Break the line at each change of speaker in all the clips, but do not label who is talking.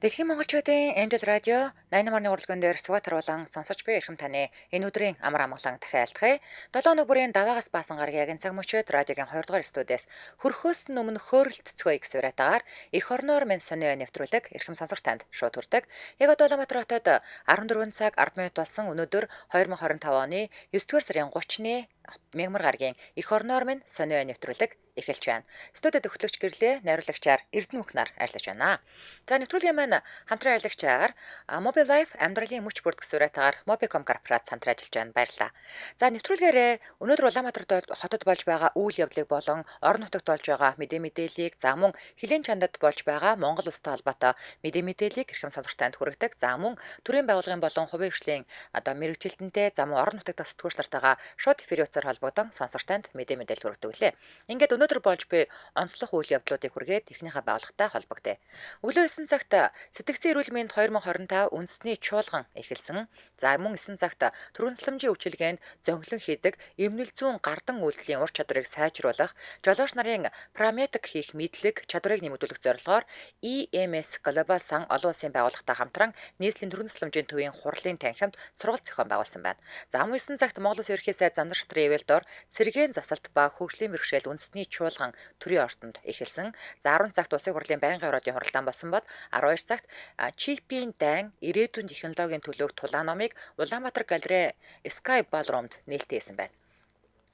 Дэлхийн монголчуудын Энжел радио 88-ны урлагын дээр суватар болон сонсож буй эрхэм таны энэ өдрийн амар амгалан дахиалдахыг 7 өнөг бүрийн даваагаас баасан гарагийн цаг мөчид радиогийн 2 дугаар студиэс хөрхөөс өмнө хөөрөлтцгөө гэсэн уриатаагаар эх орноор мэн сонио нэвтрүүлэг эрхэм сонсогч танд шууд хүрдэг. Яг одоо Улаанбаатар хотод 14 цаг 10 минут болсон өнөөдөр 2025 оны 9 дугаар сарын 30-ны мягмар гарагийн эх орноор мэн сонио нэвтрүүлэг эхэлж байна. Студид өгтлөгч гэрлээ найруулагчаар Эрдэнэ Үхнаар арилж байна. За нэвтрүүлгийн маань хамтран арилгачаар Mobile Life амьдралын мөч бүрд гэсэн уриатаагаар Mobicom корпорац хамтран ажиллаж байна. Баярлалаа. За нэвтрүүлгээрээ өнөөдөр Улаанбаатар хотод болж байгаа үйл явдлыг болон орон нутагт болж байгаа мэдээллийг за мөн хилийн чандад болж байгаа Монгол улстай холбоотой мэдээллийг эрхэм сонсогч танд хүргэдэг. За мөн төрийн байгууллагын болон хувийн хвшлийн мэрэгчлэлтэнтэй за мөн орон нутагт сэтгүүлчнартайгаа шууд эфир утсаар холбогдсон сонсогч танд мэдээлэл хүргэдэг үлээ. Ингээд өнөөдөр болж буй онцлог үйл явдлуудыг хүргээд эхнийхээ байгууллагатай холбогдъё. Өглөө 9 цагт сэтгцэн эрүүл мэнд 2025 үндэсний чуулган эхэлсэн. За мөн 9 цагт түргэнсламжийн үйлчилгээнд зөнхлөн хийдэг эмнэл зүүн гардан үйлдэлийн ур чадварыг сайжруулах, жолооч нарын прамедик хийх мэдлэг чадварыг нэмэгдүүлэх зорилгоор EMS Global сан олон улсын байгууллагатай хамтран нийслэлийн түргэнсламжийн төвийн хурлын танхимд сургалт зохион байгуулсан байна. За мөн 9 цагт Монгол Улс ерөнхий сайд Зандар шатрын ивэлдор сэргээн засалт ба хөгжлийн бэрхшээл үндэсний чуулган төрийн ордонд эхэлсэн. За 10 цагт улсын хурлын байнгын ордын хуралдаан болсон бол 12 цагт чипийн дайн ирээдүйн технологийн төлөөх тулаан номыг Улаанбаатар галерей Sky Ballroom-д нээлттэй хийсэн байна.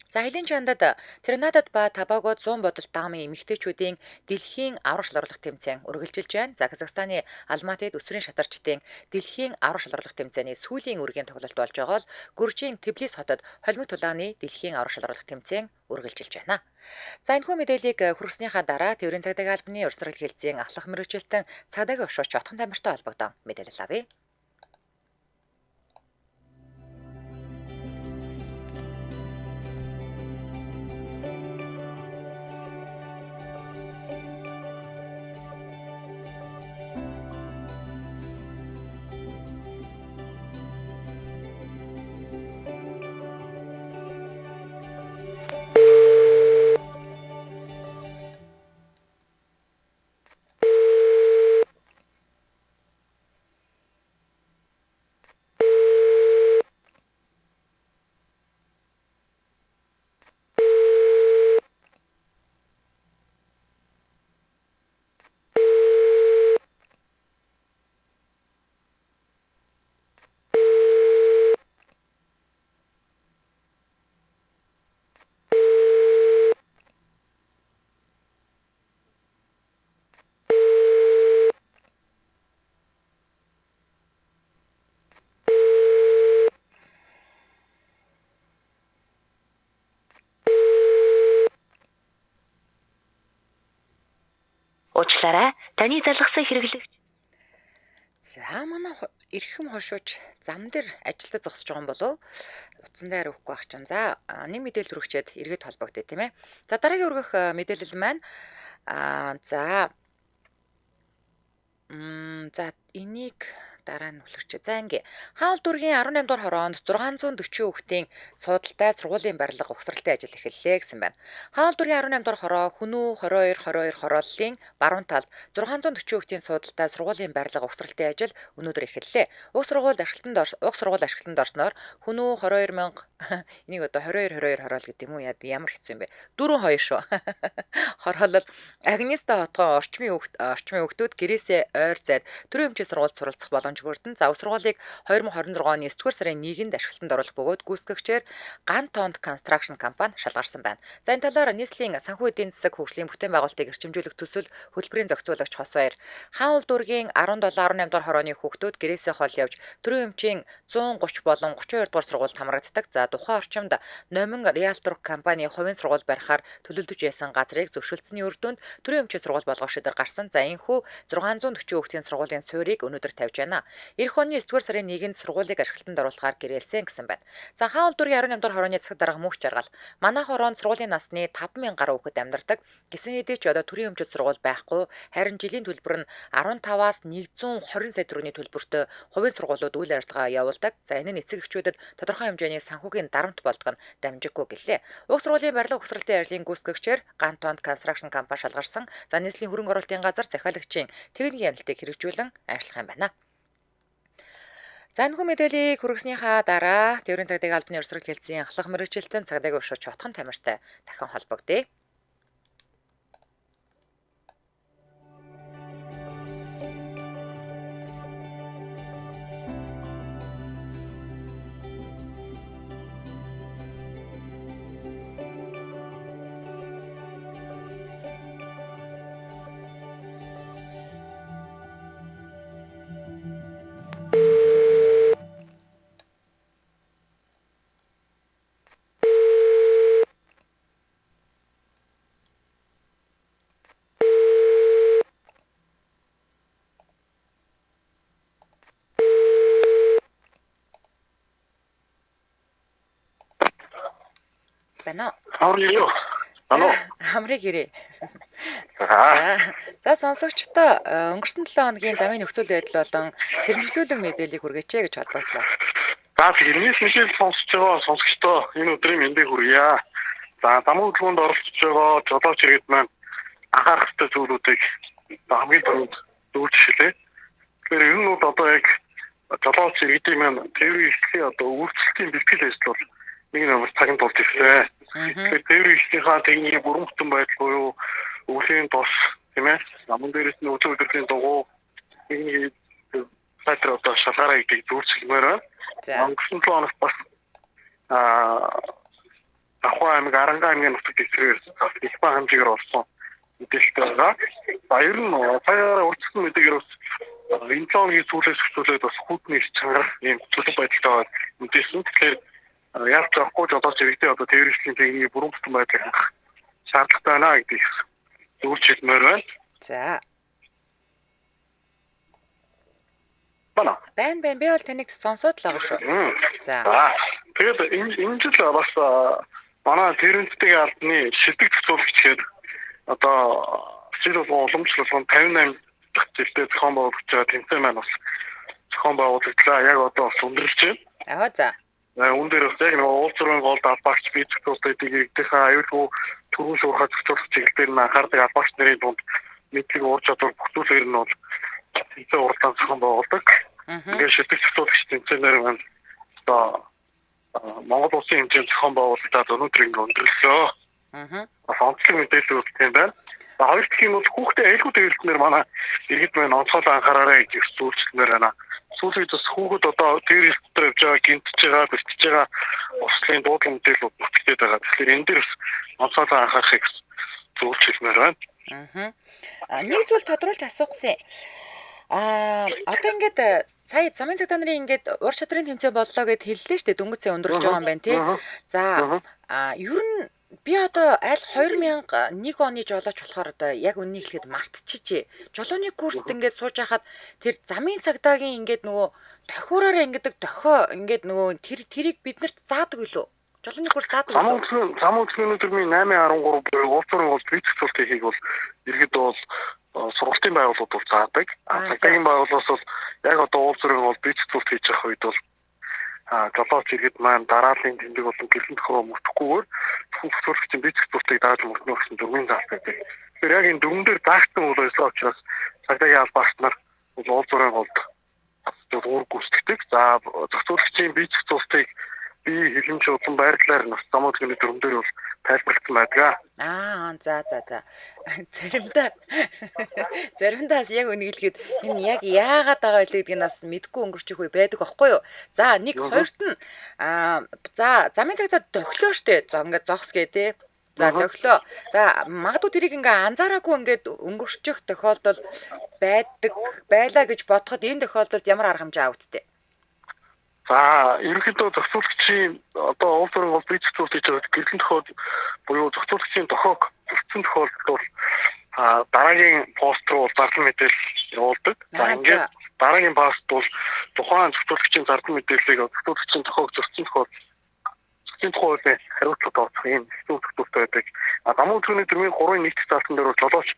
За хилийн чандад Тринадад ба Тобаго 100 бодолт даамын эмэгтэйчүүдийн дэлхийн аврах шалралт тэмцээн үргэлжилж байна. За Казахстаны Алматыд өсвөрийн шатарчдын дэлхийн аврах шалралт тэмцээний сүүлийн үргийн тоглолт болж байгаа бол Гүржийн Тбилис хотод холимог тулааны дэлхийн аврах шалралт тэмцээн үргэлжилж байна. За энэхүү мэдээллийг хүргэснийхаа дараа тээврийн цагдаагийн албаны урсгал хэлцээний ахлах мэргэжилтэн цагдаагийн өшөөч отхон тамиртай холбогдсон мэдээлэл авъя. Уучлаарай. Таны залгасан хэрэглэгч. За манай эрхэм хошууч зам дээр ажилдаа зогсож байгаа юм болов? Утсан дээр өгөхгүй байх чинь. За нэг мэдээлэл хүргэчээд эргээд холбогдъё тийм ээ. За дараагийн өргөх мэдээлэл маань за энийг дараа нь үлгэрчээ. За ингээ. Хаал дүүргийн 18 дугаар хороонд 640 хүүхдийн суудалтай сургуулийн барилга угсралтай ажил эхэллээ гэсэн байна. Хаал дүүргийн 18 дугаар хороо Хүнүү 22 хорооллын баруун талд 640 хүүхдийн суудалтай сургуулийн барилга угсралтын ажил өнөөдөр эхэллээ. Уг сургууль ашиглалтанд орсноор Хүнүү 22000 энийг одоо 22 хороол гэдэг юм уу? Ямар хэцүү юм бэ? 42 шүү. Хороолол Агниста хотгоо орчмын хүүхдүүд гэрээсээ ойр зайд төрийн өмчийн сургуульд суралцах боломж бүрдэн. За сургуулийг 2026 оны 9-р сарын 1-нд ашиглалтанд оруулах бөгөөд гүйцэтгэгчээр Ган Тонд Construction компани шалгарсан байна. За энэ талаар нийслэлийн санхүү эдийн засаг хөгжлийн бүтээн байгуулалтыг эрчимжүүлэх төсөл хөтөлбөрийн зохицуулагч Хос Баяр Хаал дүүргийн 17-18 дугаар хорооны хүүхдүүд гэрээсээ хол явж төрийн өмчийн 130 болон 32 дугаар сургуульд хамрагддаг. За тухайн орчимд Номин Риалтор компани хувийн сургууль барихаар төлөвлөж байсан газрыг зөвшөлдсөний үр дүнд төрийн өмчийн сургууль болгох шийдвэр гарсан. За энэхүү 640 хүүхдийн сургуулийн суурийг өнөөдөр тавьж байна. Эх оны 9-р сарын 1-нд сургуулийг ашиглалтанд оруулахаар гэрээлсэн гэсэн байна. За хаан улдурын 18 дугаар хорооны засаг дарга мөнх жаргал. Манайх хороонд сургуулийн насны 5,000 гаруй хүүхэд амьдардаг. Гэсэн хэдий ч одоо төрийн өмчит сургууль байхгүй. Харин жилийн төлбөр нь 15-аас 120 сая төгрөгийн төлбөртэй хувийн сургуулиуд үйл ажиллагаа явуулдаг. За энэ нь эцэг эхчүүдэд тодорхой хэмжээний санхүүгийн дарамт болдог нь дамжиггүй гэлээ. Уг сургуулийн барилга угсралтын ажлын гүйцэтгэгчээр Гантонд Construction компани шалгарсан. За нийслэлийн хөрөнгө оруулалтын газар захиалагчийн техникийн ярилцлагыг хэрэгжүүлэн ажиллах юм байна. За энэ мэдээллийг хүргэснийхаа дараа тээврийн цагдаагийн албаны өрсөлдөл хэлцэн ахлах мэргэжилтэн цагдаагийн өршөөч Чотхон Тамиртай дахин холбогдъё. Байна.
Аврал.
За хамрыг ирээ. За сонсогчдоо өнгөрсөн 7 хоногийн замын нөхцөл байдал болон сэрэмжлүүлэг мэдээллийг хүргээч гэж холбогдлоо.
За тэрнээс нэшил сонсож байгаа сонсогчдоо энэ өдрийн мэндийг хүргье. За замын хөдөлгөөнд оролцож байгаа жолооч иргэд маань анхаарах ёстой зүйлүүдийг хамгийн түрүүнд зөвлөжлээ. Тэгэхээр энэ нь одоо яг жолооч иргэдийн маань тээврийн эхлэлийн одоо үйлчлэлийн бэлтгэл ажил бол нэг нэмэр цагт болж ирсэн. Тэгэхээр тээврийн эхлэлийнхаа техникийн бүрэн бүтэн байдал буюу өвлийн тос тийм ээ намын дээрээс нь өдөр өдрийн дугуй техникийн фактор одоо шалгаараа гэдэг зөвлөмөр байна. Өнгөрсөн 7 хоногт бас Ахуй аймаг Аранга аймгийн нутаг дэвсгэрээр их бага хэмжээгээр орсон мэдээлэлтэй байгаа. За ер нь цагаараа урьдчилсан мэдээгээр бас энэ цоогийн сүүлээс хөтлөөд бас хүүтний чанар ийм төлөв байдалтай мэдээлсэн. Тэгэхээр яаж авахгүй жолооч иргэдээ одоо тээврийн техникийн бүрэн бүтэн байдлыг хангах шаардлагатай байна гэдгийг зөвлөж хэлмээр байна.
За.
Байна.
Би бол таныг сонсоод л байгаа шүү.
За. Тэгээд энэ жил бас манай тээврийн албаны шилдэг зөвлөгч гэхээр одоо жил уламжлалын 58 дахь жилдээ зохион байгуулж байгаа тэмцээн маань бас зохион байгуулагдлаа. Яг одоо бас өндөрлөж байна.
За.
Үүн дээр бас яг нэг уул зургийн голд албаагч бие зохиолтой иргэдийнхээ аюулгүй түрүүн шуурхай зохицуулах чиглэлээр нь анхаардаг албаагч нарын дунд мэдлэг ур чадвар бүхтүүлэхээр нь бол тэмцээн уралдаан зохион байгуулдаг. Ингээд шилдэг зохиолагч тэмцээнээр маань одоо Монгол улсын хэмжээнд зохион байгуулагдаад өнөөдөр ингээд өндөрлөө. Бас онцлог мэдээлэл үлдэх юм байна. За хоёр дахь нь бол хүүхдээ аюулгүй төвлөрснээр манай иргэд маань онцгой анхаараарай гэж зөвлөмөр байна. Сүүлийн бас хүүхэд одоо тээврийн дотор явж байгаа гинтж байгаа бэлтэж байгаа услын дуудлага мэдээлэлүүд нутагтээд байгаа. Тэгэхээр энэ дээр бас онцгой анхаарахыг зөвлөж хэлмээр байна.
Нэг зүйл тодруулж асуух гэсэн. Одоо ингээд сая замын цагдаа нарын ингээд ур чадрын тэмцээн боллоо гэд хэллээ шүү дээ. Дөнгөцөө өндөрлөж байгаа юм байна тий. За ер нь би одоо аль 2001 оны жолооч болохоор одоо яг үннийг хэлэхэд мартчихжээ. Жолооны курст ингээд сууж байхад тэр замын цагдаагийн ингээд нөгөө тохиураараа ингээд дохио ингээд нөгөө тэрийг биднэрт заадаг үлээ. Жолооны курс заадаг үлээ.
Замын өдрийн 813 буюу уулзрын бол бие зохицуултыг хийх бол иргэд бол сургалтын байгууллагууд бол заадаг. Цагдаагийн байгууллагаас бол яг одоо уулзрын бол бие зохицуулт хийж явах үед бол жолооч иргэд маань дарааллын тэмдэг болон гэлэн тохиолоо мөрдөхгүйгээр зөвхөн бие зохицуултыг дааж мөрднө гэсэн дүрмийн заалт байдаг. Тэгэхээр яг энэ дүрмэн дээр заагдсан үйл ажиллагаа учраас цагдаагийн албаагч нар уулзрын голд үүрэг гүйцэтгэдэг. За зохицуулагчийн бие зохицуултыг бие хилэмж улам байрлалаар нас замын хөдөлгөөний дүрмэн дээр бол тайлбарлагдсан байдаг.
За. Заримдаа яг үнийг хэлгээд энэ яг яагаад байгаа вэ гэдгийг нас мэдгүй өнгөрчих үе байдаг аахгүй юу? За нэг хоёрт нь за замын цагтаа дохлоо штэ. За ингээд зогсгээ тий. За дохлоо. За магадгүй тэрийг ингээ анзаараагүй ингээд өнгөрчих тохиолдол байлаа гэж бодоход энэ тохиолдолд ямар арга хэмжээ авдтэй?
За ерөнхийдөө зохицуулагчийн одоо уулзрын бол бие зохицуулт хийж байгаа гэлэн тохиолдол буюу зохицуулагчийн тохиог зөрчсөн тохиолдолд бол дараагийн пост руу зарлан мэдээлэл явуулдаг. За ингээд дараагийн паст бол тухайн зөвлөгчийн зардан мэдээллийг зөвлөгчийн тохиог зөрчсөн тухай хариуцлага тооцох юм зөвлөлттэй байдаг. Дамуу төлөвний төвийн 3-ын нэгдэх заалтан дээр жолооч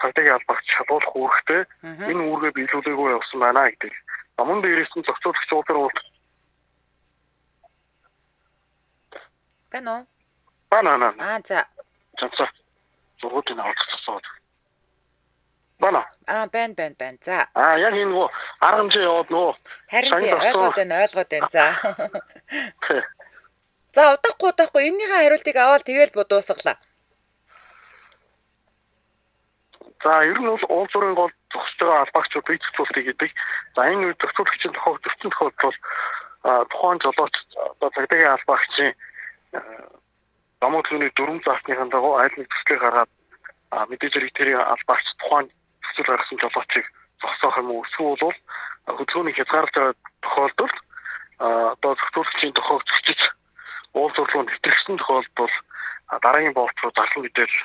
цагдаагийн албагч шалгуулах үүрэгтэй энэ үүргээ биелүүлээгүй явсан байна гэдэг. Дамун дээрээс нь зохицуулагч уулзалт
байна уу?
Бана.
За.
Зургуудын авалцсан. Бана.
Бэн. За.
Яг энэ нөгөө арга хэмжээ яваад нөгөө
Харин тий ойлгоод байна. За. За удахгүй энэнийхээ хариултыг аваад тэгэл дуусгалаа.
За ер нь бол уулзрын гол зогсож байгаа албаагчид бие зохицуултыг гэдэг. За энэ үед зохицуулагчийн тохиог зөрчсөн тохиолдолд тухайн жолооч цагдаагийн албаагчийн дамуу төлөвний 4 заалтныхаа дагуу аль нэг төслийг гаргаад мэдээж хэрэг тэрийн албаагч тухайн төсөл гаргасан жолоочийг зогсоох юм уу эсвэл бол хөдөлгөөний хязгаарлаж байгаа тохиолдолд зохицуулагчийн тохиог зөрчиж уулзралыг нэвтрүүлсэн тохиолдолд дараагийн болт руу зарлан мэдээлэл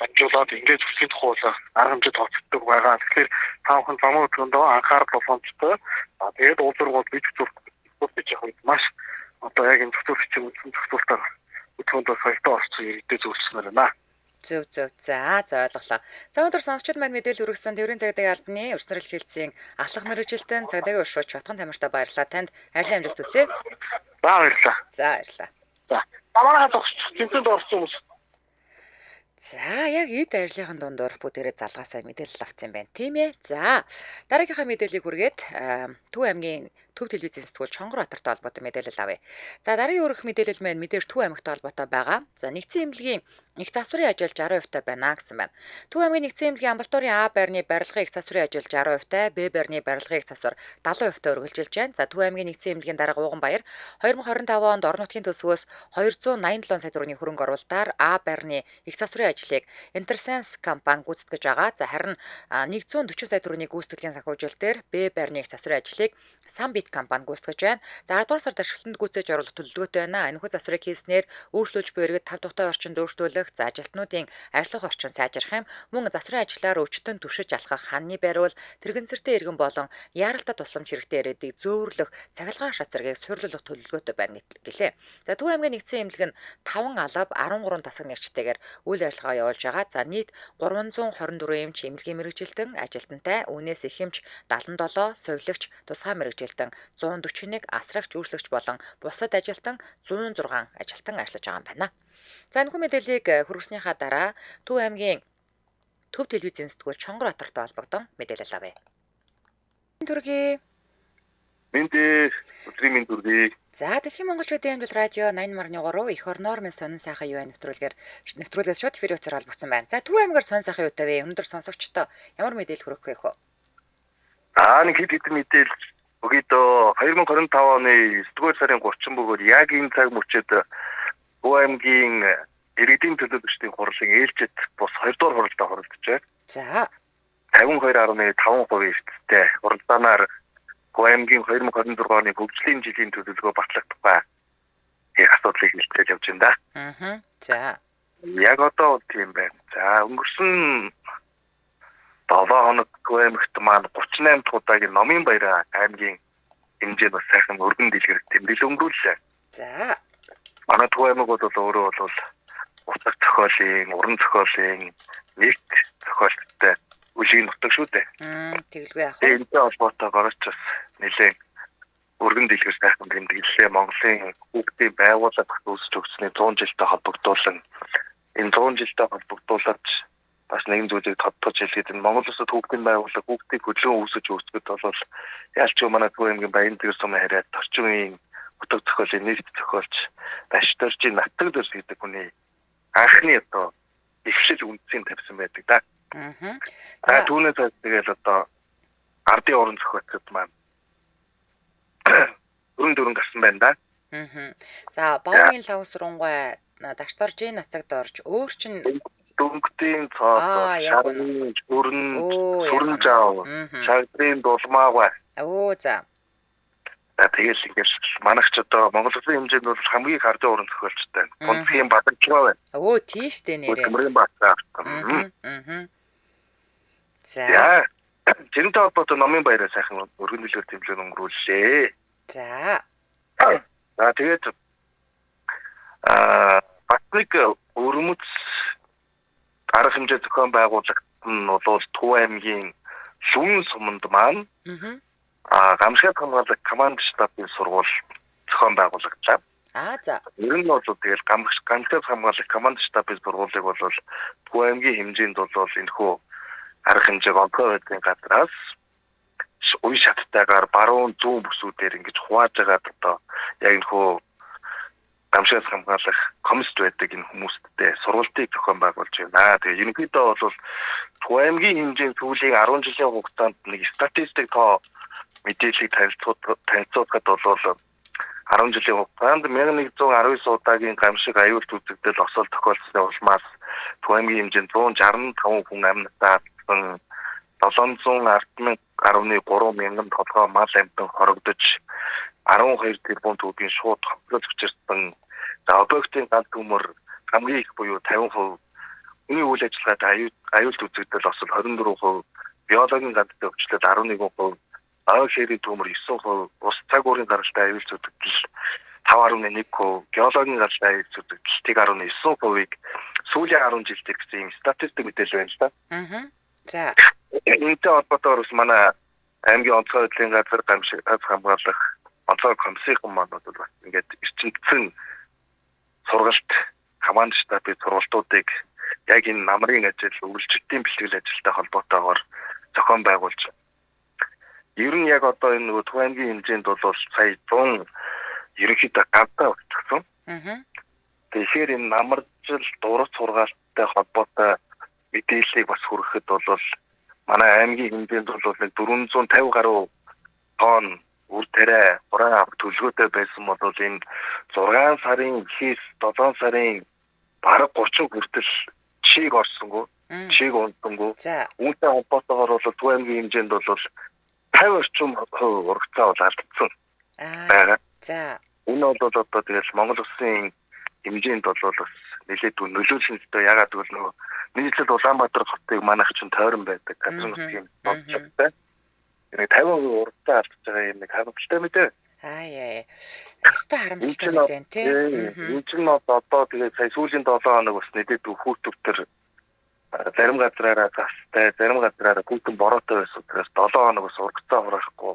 дамжуулаад ингэж хүслийн тухай арга хэмжээ тооцогддог байгаа. Тэгэхээр таавхан замуу төлөвөндөө анхаарал болгоомжтой. Тэгээд уулзрал бие зохицуулах гэж явах маш одоо яг энэ зохицуулагчийн үндсэн зохицуулалтаар төлөвөндөө саятай орцсон иргэдэд зөвлөснөр байна.
Зөв. За ойлголоо. За өнөөдөр сонсогчид маань мэдээлэл хүргэсэн Төвийн цагдаагийн албаны өрсөлдөл хэлтсийн ахлах мэргэжилтэн цагдаагийн уршууч Чотгон Тамиртай баярлалаа. Танд ажлын амжилт хүсье.
Баярлалаа. За. Тамаараа зогсож тэмцээнд орсон хүмүүс.
За яг эд ажлынхан дундуур бүгдээрээ залгаасаа мэдээлэл авсан юм байна. Тийм ээ. За дараагийнхаа мэдээллийг хүргээд Төв аймгийн Төв телевизийн сэтгүүл Чонгорбаатартай холбоотой мэдээлэл авъя. За дараагийн өргөх мэдээлэл маань мэдээж Төв аймагтай холбоотой байгаа. За нэгдсэн эмнэлгийн их засварын ажил 60% байна гэсэн байна. Төв аймгийн нэгдсэн эмнэлгийн амбулаторийн А байрны барилгын их засварын ажил 60%, Б байрны барилгын их засвар 70% үргэлжилж байна. За Төв аймгийн нэгдсэн эмнэлгийн дарга Ууган Баяр 2025 онд орон нутгийн төсвөөс 287 сая төгрөгийн хөрөнгө оруулалтаар А байрны их засварын ажлыг Интерсенс компани гүйцэтгэж байгаа. За харин 140 сая төгрөгийн гүйцэтгэлийн санхүүжилтээр Б байрны их засварын ажлыг Самбит компани гүйцэтгэж байна. За 10 дугаар сард ашиглалтанд гүйцээж оруулах төлөвлөгөөтэй байна. Энэхүү засварыг хийснээр өөрчлөж буй иргэд 5 дугтай орчинд өөрчлөлөх, за ажилтнуудын ажиллах орчин сайжрах юм. Мөн засварын ажлаар өчтөн туршиж алхах ханны байрвал тэрэгэнцэртэй иргэн болон яаралтай тусламж хэрэгтэй ирээдийг зөөвөрлөх цахилгаан шат зэргийг суйрлуулах төлөвлөгөөтэй байна гэлээ. За Төв аймгийн нэгдсэн эмнэлэг нь 5 алба 13 тасаг нэгжтэйгээр үйл ажиллагаа явуулж байгаа. За нийт 324 эмч эмнэлгийн мэргэжилтэн ажилтнтай, үүнээс их эмч 77, сувилагч, тусгай мэргэжилтэн 141, асрагч, үйлчлэгч болон бусад ажилтан 106 ажилтан ажиллаж байгаа юм байна. За энэхүү мэдээллийг хүргэснийхаа дараа Төв аймгийн Төв телевизийн сэтгүүл Чонгорбаатартай холбогдсон мэдээлэл авъя. Түргий.
Өдрийн минь дүргий.
За Дэлхийн монголчуудын амжилт радио 80.3 их орноор минь сонин сайхан юу нэвтрүүлгээс шууд эфир утсаар холбогдсон байна. За Төв аймгаар сонин сайхан юутай вэ? Өнөөдөр сонсогчдоо ямар мэдээлэл хүргэх вэ хөө?
Нэг хэд мэдээлэл өгье дөө. 2025 оны 9-р сарын 30 бөгөөд яг энэ цаг мөчид Төв аймгийн иргэдийн төлөөлөгчдийн хурлын ээлжид бус 2-р хуралдаа хоригдожээ.
За
52.5% эрсдэлтэй хуралдаанаар Төв аймгийн 2026 оны хөгжлийн жилийн төлөвлөгөө батлагдах асуудлыг нэлээд явж байна да.
За.
Яг одоо тийм байна. За өнгөрсөн 7 хоног Төв аймагт маань 38 дахь удаагийн Номын Баяр аймгийн хэмжээнд бас сайхан өргөн дэлгэр тэмдэглэл өнгөрүүллээ.
За.
Манай Төв аймаг бол өөрөө бол утга зохиолын, уран зохиолын нэгт зохиолттой үжиг нутаг шүү дээ.
Тэгэлгүй яах
вэ? Энэтэй холбоотойгоор ч бас нэлээд өргөн дэлгэр сайхан тэмдэглэлээ Монголын хүүхдийн байгууллага үүсэж өгсөний 100 жилдээ холбогдуулан энэ 100 жилдээ холбогдуулж бас нэгэн зүйлийг тодтож хэлгээд энэ Монгол Улсад хүүхдийн байгууллага хүүхдийг хөдөлгөөн үүсэж өгсөд бол ялч манай Төв аймгийн Баян Тэгэр сумын харьяат орчин үеийн утга зохиолын нийт зохиолч Башторжийн Натдаг Дөрс гэдэг хүний анхны одоо ихшил үндсийн тавьсан байдаг да. Түүнээс тэгэл одоо ардын орон зохиолчд маань дөрөн гарсан байна да.
За Баогийн лав сурангуй Дашторжийн Нацагд орж өөр чин
дөнгөдийн цоо шарын сүрэн жав шагдрын дулмаагаа.
За.
Тэгэл ингэж манайч одоо Монгол Улсын хэмжээнд бол хамгийн их ардын орон зохиолчтой. Гонцгийн Бадарчгаа байна.
Тийш дээ нэрээ.
Төмрийн Баатар.
За.
Тэрнтэй холбоотой номын баяраа сайхан өргөн дэлгүүр тэмцээн өнгөрүүллээ.
За.
За тэгээд Батник өрмөц арга хэмжээ зохион байгуулагдсан нь бол Төв аймгийн Шүн суманд маань гамшигт хамгаалах команд штабын сургууль зохион байгуулагдлаа.
За.
Ер нь бол тэгэл гамшигт хамгаалах команд штабын сургуулийг бол Төв аймгийн хэмжээнд бол энэхүү арга хэмжээг онцгой байдлын газраас үе шаттайгаар баруун зүүн бүсүүдээр ингэж хувааж байгаа одоо яг энэхүү гамшигт хамгаалах комист байдаг энэ хүмүүсттэй сургалтыг зохион байгуулж байна. Тэгээ ерөнхийдөө бол Төв аймгийн хэмжээнд сүүлийн 10 жилийн хугацаанд нэг статистик тоо мэдээллийг танилцуулахад бол 10 жилийн хугацаанд 1119 удаагийн гамшиг аюулт үзэгдэл осол тохиолдсны улмаас Төв аймгийн хэмжээнд 165 хүн амьтаа 710,3 мянган толгой мал амьтан хорогдож 12 тэрбум төгрөгийн шууд хохирол учирсан. За объектын ганц төмөр хамгийн их буюу 50%, үүний үйл ажиллагаатай аюулт үзэгдэл осол 24%, биологийн ганцтай өвчлөл 11%, ой хэрийн төмөр 9%, ус цаг уурын гаралтай аюулт үзэгдэл 5.1%, геологийн гаралтай аюулт үзэгдэл 1.9%-ийг сүүлийн 10 жилдээ гэсэн юм статистик мэдээлэл байна л да.
За.
Энэтэй холбоотойгоор бас манай аймгийн онцгой байдлын газар гамшигт хамгаалах онцгой комиссийн маань бол бас ингээд эрчимдсэн сургалт команд штабын сургалтуудыг яг энэ намрын ажил, үйлчлэлтийн бэлтгэл ажилтай холбоотойгоор зохион байгуулж. Ер нь яг одоо энэ Төв аймгийн хэмжээнд бол сая 100 ерөнхийдөө ганцаа өгсөн. Тэгэхээр энэ намаржил дурах сургаалттай холбоотой мэдээллийг бас хүрэхэд бол манай аймгийн хэмжээнд бол 450 гаруй тонн үр тариа уран авах төлөвлөгөөтэй байсан бол энэ 6 сарын эхээс 7 сарын бараг 30 хүртэл чийг орсонгүй, чийг унтсангүй. Үүнтэй холбоотойгоор бол Төв аймгийн хэмжээнд бол 50 орчим хувь урагцаа бол алдсан.
За.
Энэ бол одоо тэгэл Монгол Улсын хэмжээнд бол бас нэлээд нөлөөлсөн гэдэг ягаад гэвэл нөгөө нийслэл Улаанбаатар хотыг манайх чинь тойрон байдаг. Газрын нутгийн бодлоготой. Энэ 50% урагцаа алдж байгаа юм нэг харамсалтай мэдээ.
Ястай харамсалтай мэдээ тийм.
Энэ чинь одоо тэгээд сая сүүлийн 7 хоног бас нэдэд хүүхдүүдтер зарим газраараа застай, зарим газраараа хүүхэн бороотой байсан учраас 7 хоног бас урагцаа хураахгүй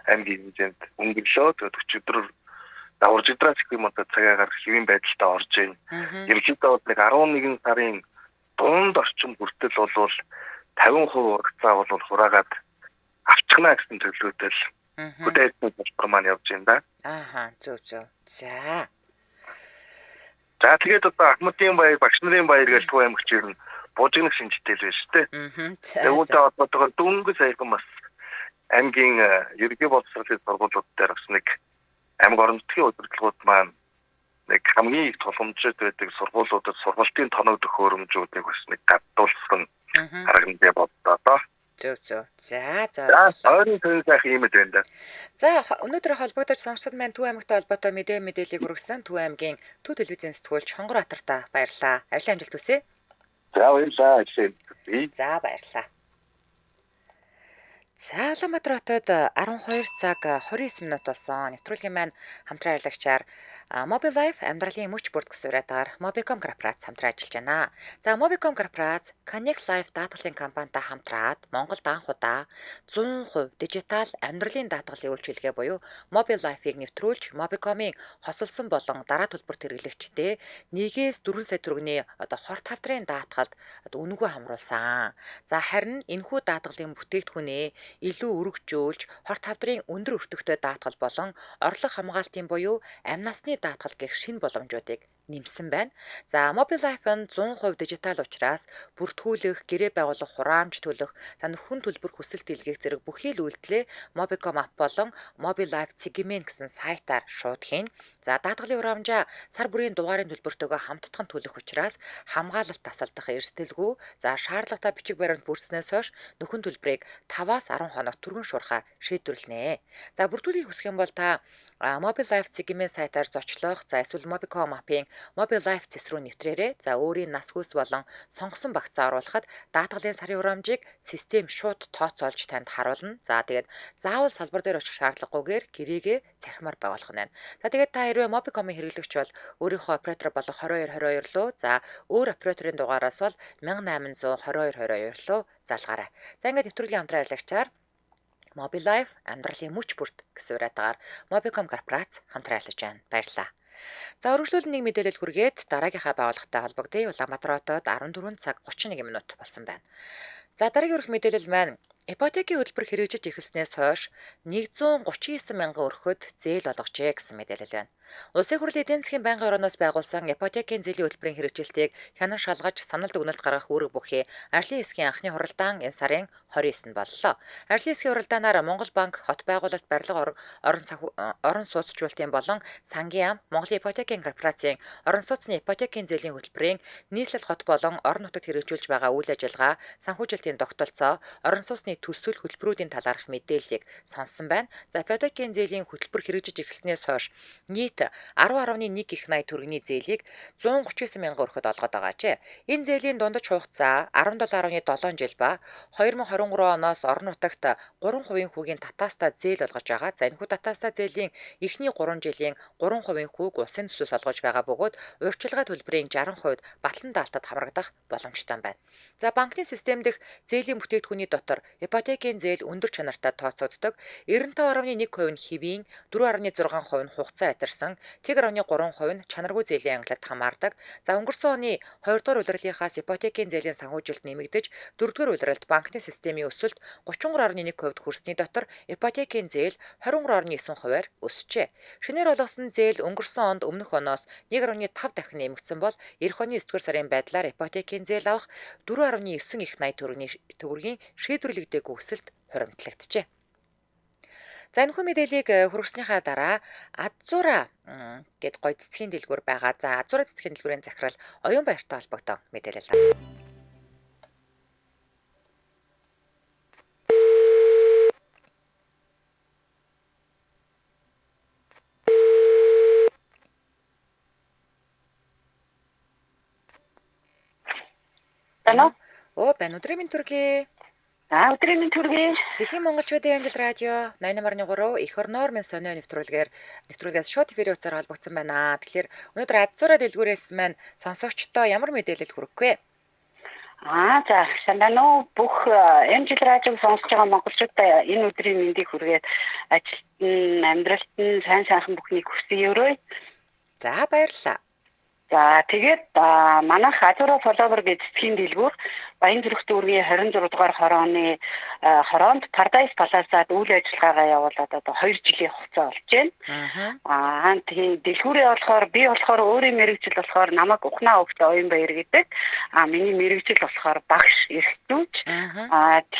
аймгийн хэмжээнд өнгөрлөө. Тэгээд өчигдөр даварж идраач гэх юм одоо цагаагаар хэвийн байдалтай орж ийн. Ерөнхийдөө нэг 11 сарын дунд орчим хүртэл бол 50% урагцаа бол хураагаад авчихна гэсэн төлөвлөлтөд хөдөлгөөний боловсрол маань явж байна да.
Зөв. За.
За тэгээд одоо Ахмадын баяр, багш нарын баяр гэж Төв аймагч ер нь буужигнах шинжтэй л байна шүү дээ. Тэгээд одоо дөнгөж саяхан бас аймгийн ерөнхий боловсролын сургуулиуд дээр бас нэг аймаг орон нутгийн удирдлагууд маань нэг хамгийн их тулгамжид байдаг сургуулиудад сургалтын тоног төхөөрөмжүүдийг бас нэг гадуулсан арга хэмжээ боллоо.
Зөв. За.
Ойрын төвийн сайхан юм байна да.
За өнөөдөр холбогдож сонсогчдод маань Төв аймагтай холбоотой мэдээллийг хүргэсэн Төв аймгийн Төв телевизийн сэтгүүлч Хонгор Батартаа баярлалаа. Авилан амжилт хүсье.
За баярлалаа.
За баярлалаа. За Улаанбаатар хотод 12 цаг 29 минут болсон. Нэвтрүүлгийн маань хамтран ажиллагчаар Mobile Life амьдралын мөч бүрд гэсвэрэгээр Mobicom корпорац хамтран ажиллаж байна. За Mobicom корпорац Connect Life даатгалын компанитай хамтраад Монголд анх удаа 100% дижитал амьдралын даатгалын үйлчилгээ буюу Mobile Life-ыг нэвтрүүлж Mobicom-ийн хосолсон болон дараа төлбөрт хэрэглэгчтэй 1-4 сая төгрөгийн одоо хорт хавдрын даатгалд үнэгүй хамруулсан. За харин энэхүү даатгалын бүтээгдэхүүнээ илүү өргөжүүлж хорт хавдрын өндөр өртөгтэй даатгал болон орлого хамгаалтын буюу амь насны даатгал гэх шинэ боломжуудыг нэмсэн байна. За Mobile Life нь 100% дижитал учраас бүртгүүлэх, гэрээ байгуулах, хураамж төлөх, за нөхөн төлбөр хүсэлт илгээх зэрэг бүхий л үйлдэлээ Mobicom app болон Mobile Life Цэгмэн гэсэн сайтаар шууд хийн. За даатгалын хураамжаа сар бүрийн дугаарын төлбөртөөгөө хамтдхан төлөх учраас хамгаалалт тасалдах эрсдэлгүй. За шаардлагатай бичиг баримт бүрснээс хойш нөхөн төлбөрийг 5-аас 10 хоногт түргэн шуурхаа шийдвэрлэнэ. За бүртгүүлгийг хүсэх юм бол та Mobile Life Цэгмэн сайтаар зочлох, за эсвэл Mobicom app-ийн Mobile Life цэс рүү нэвтрээрэй. За өөрийн нас хүйс болон сонгосон багцаа оруулахад даатгалын сарын хураамжийг систем шууд тооцоолж танд харуулна. За тэгээд заавал салбар дээр очих шаардлагагүйгээр гэрээгээ цахимаар байгуулах нь байна. За тэгээд та хэрвээ Mobicom-ын хэрэглэгч бол өөрийнхөө оператор болох 2222 руу за өөр операторын дугаараас бол 1800 2222 руу залгаарай. За ингээд нэвтрүүлгийн хамтран ажиллагчаар Mobile Life амьдралын мөч бүрт гэсэн уриатгаар Mobicom корпорац хамтран ажиллаж байна. Баярлалаа. За өргөжлүүлэн нэг мэдээлэл хүргээд дараагийнхаа байгууллагатай холбогдъё. Улаанбаатар хотод 14 цаг 31 минут болсон байна. За дараагийн өрх мэдээлэл маань ипотекийн хөтөлбөр хэрэгжиж эхэлснээс хойш 139 мянган өрхөд зээл олгожээ гэсэн мэдээлэл байна. Улсын хурлын эдийн засгийн байнгын орооноос байгуулсан ипотекийн зээлийн хөтөлбөрийн хэрэгжилтийг хянан шалгаж санал дүгнэлт гаргах үүрэг бүхий Арилын эсгийн анхны хуралдаан энэ сарын 29-нд боллоо. Арилын эсгийн хуралдаанаар Монгол банк, хот байгуулалт, барилга орон сууцчлалтын болон сангийн ам, Монголын ипотекийн корпорацийн орон сууцны ипотекийн зээлийн хөтөлбөрийн нийслэл хот болон орон нутагт хэрэгжүүлж байгаа үйл ажиллагаа, санхүүжилтийн тогтолцоо, орон сууцны төсөл хөтөлбөрүүдийн талаарх мэдээллийг сонсон байна. За ипотекийн зээлийн хөтөлбөр хэрэгжиж эхэлснээс хойш нийт 10.1 их 80 төгрөгийн зээлийг 139 мянган өрхөд олгоод байгаа ч. Энэ зээлийн дундаж хугацаа 17.7 жил ба 2023 оноос орон нутагт 3% хүүгийн татаастаа зээл олгож байгаа. За энэхүү татаастаа зээлийн эхний 3 жилийн 3% хүүг улсын төсвөөс олгож байгаа бөгөөд урьдчилгаа төлбөрийн 60% батлан даалтад хамрагдах боломжтой байна. За банкны систем дэх зээлийн бүтээгдэхүүний дотор ипотекийн зээл өндөр чанартай тооцогддог. 95.1% нь хэвийн, 4.6% нь хугацаа ятарсан, 1.3% нь чанаргүй зээлийн ангилалд хамаардаг. За өнгөрсөн оны 2 дугаар улирлынхаас ипотекийн зээлийн санхүүжилт нэмэгдэж 4 дугаар улиралд банкны системийн өсөлт 33.1% хүрсний дотор ипотекийн зээл 23.9%-аар өсжээ. Шинээр олгосон зээл өнгөрсөн онд өмнөх оноос 1.5 дахин нэмэгдсэн бол эх оны 9 дугаар сарын байдлаар ипотекийн зээл авах 4.9 их 80 төгрөгийн шийдвэрлэгдээгүй өсөлт хуримтлагджээ. За энэхүү мэдээллийг хүргэснийхаа дараа Азура гэд гоё цэцгийн дэлгүүр байгаа. За Азура цэцгийн дэлгүүрийн захирал Оюун Баяртай холбогдсон мэдээлэл.
Байна уу?
Байна өдрийн мэнд төргий.
Өдрийн мэнд төргий.
Дэлхийн монголчуудын амжилт радио 88.3 эх орноор минь сонио нэвтрүүлгээс шууд эфирийн утсаар холбогдсон байна. Тэгэхээр өнөөдөр Азура дэлгүүрээс маань сонсогчдоо ямар мэдээлэл хүргэх вэ?
За сайн байна уу? Бүх амжилт радиог сонсож байгаа монголчуудаа энэ өдрийн мэндийг хүргээд ажилд нь, амьдралд нь сайн сайхан бүхнийг хүсье өрөөе.
За баярлалаа.
За тэгээд манайх Азура фолловер гэж цэцгийн дэлгүүр Баянзүрх дүүргийн 26 дугаар хорооны хороонд Paradise Palace-ад үйл ажиллагаагаа явуулаад одоо 2 жилийн хугацаа болж байна. Тэгээд дэлгүүрээ би болохоор өөрийн мэргэжил болохоор намайг Ухнаа өвгт Оюун Баяр гэдэг. Миний мэргэжил болохоор багш эрхтүүж.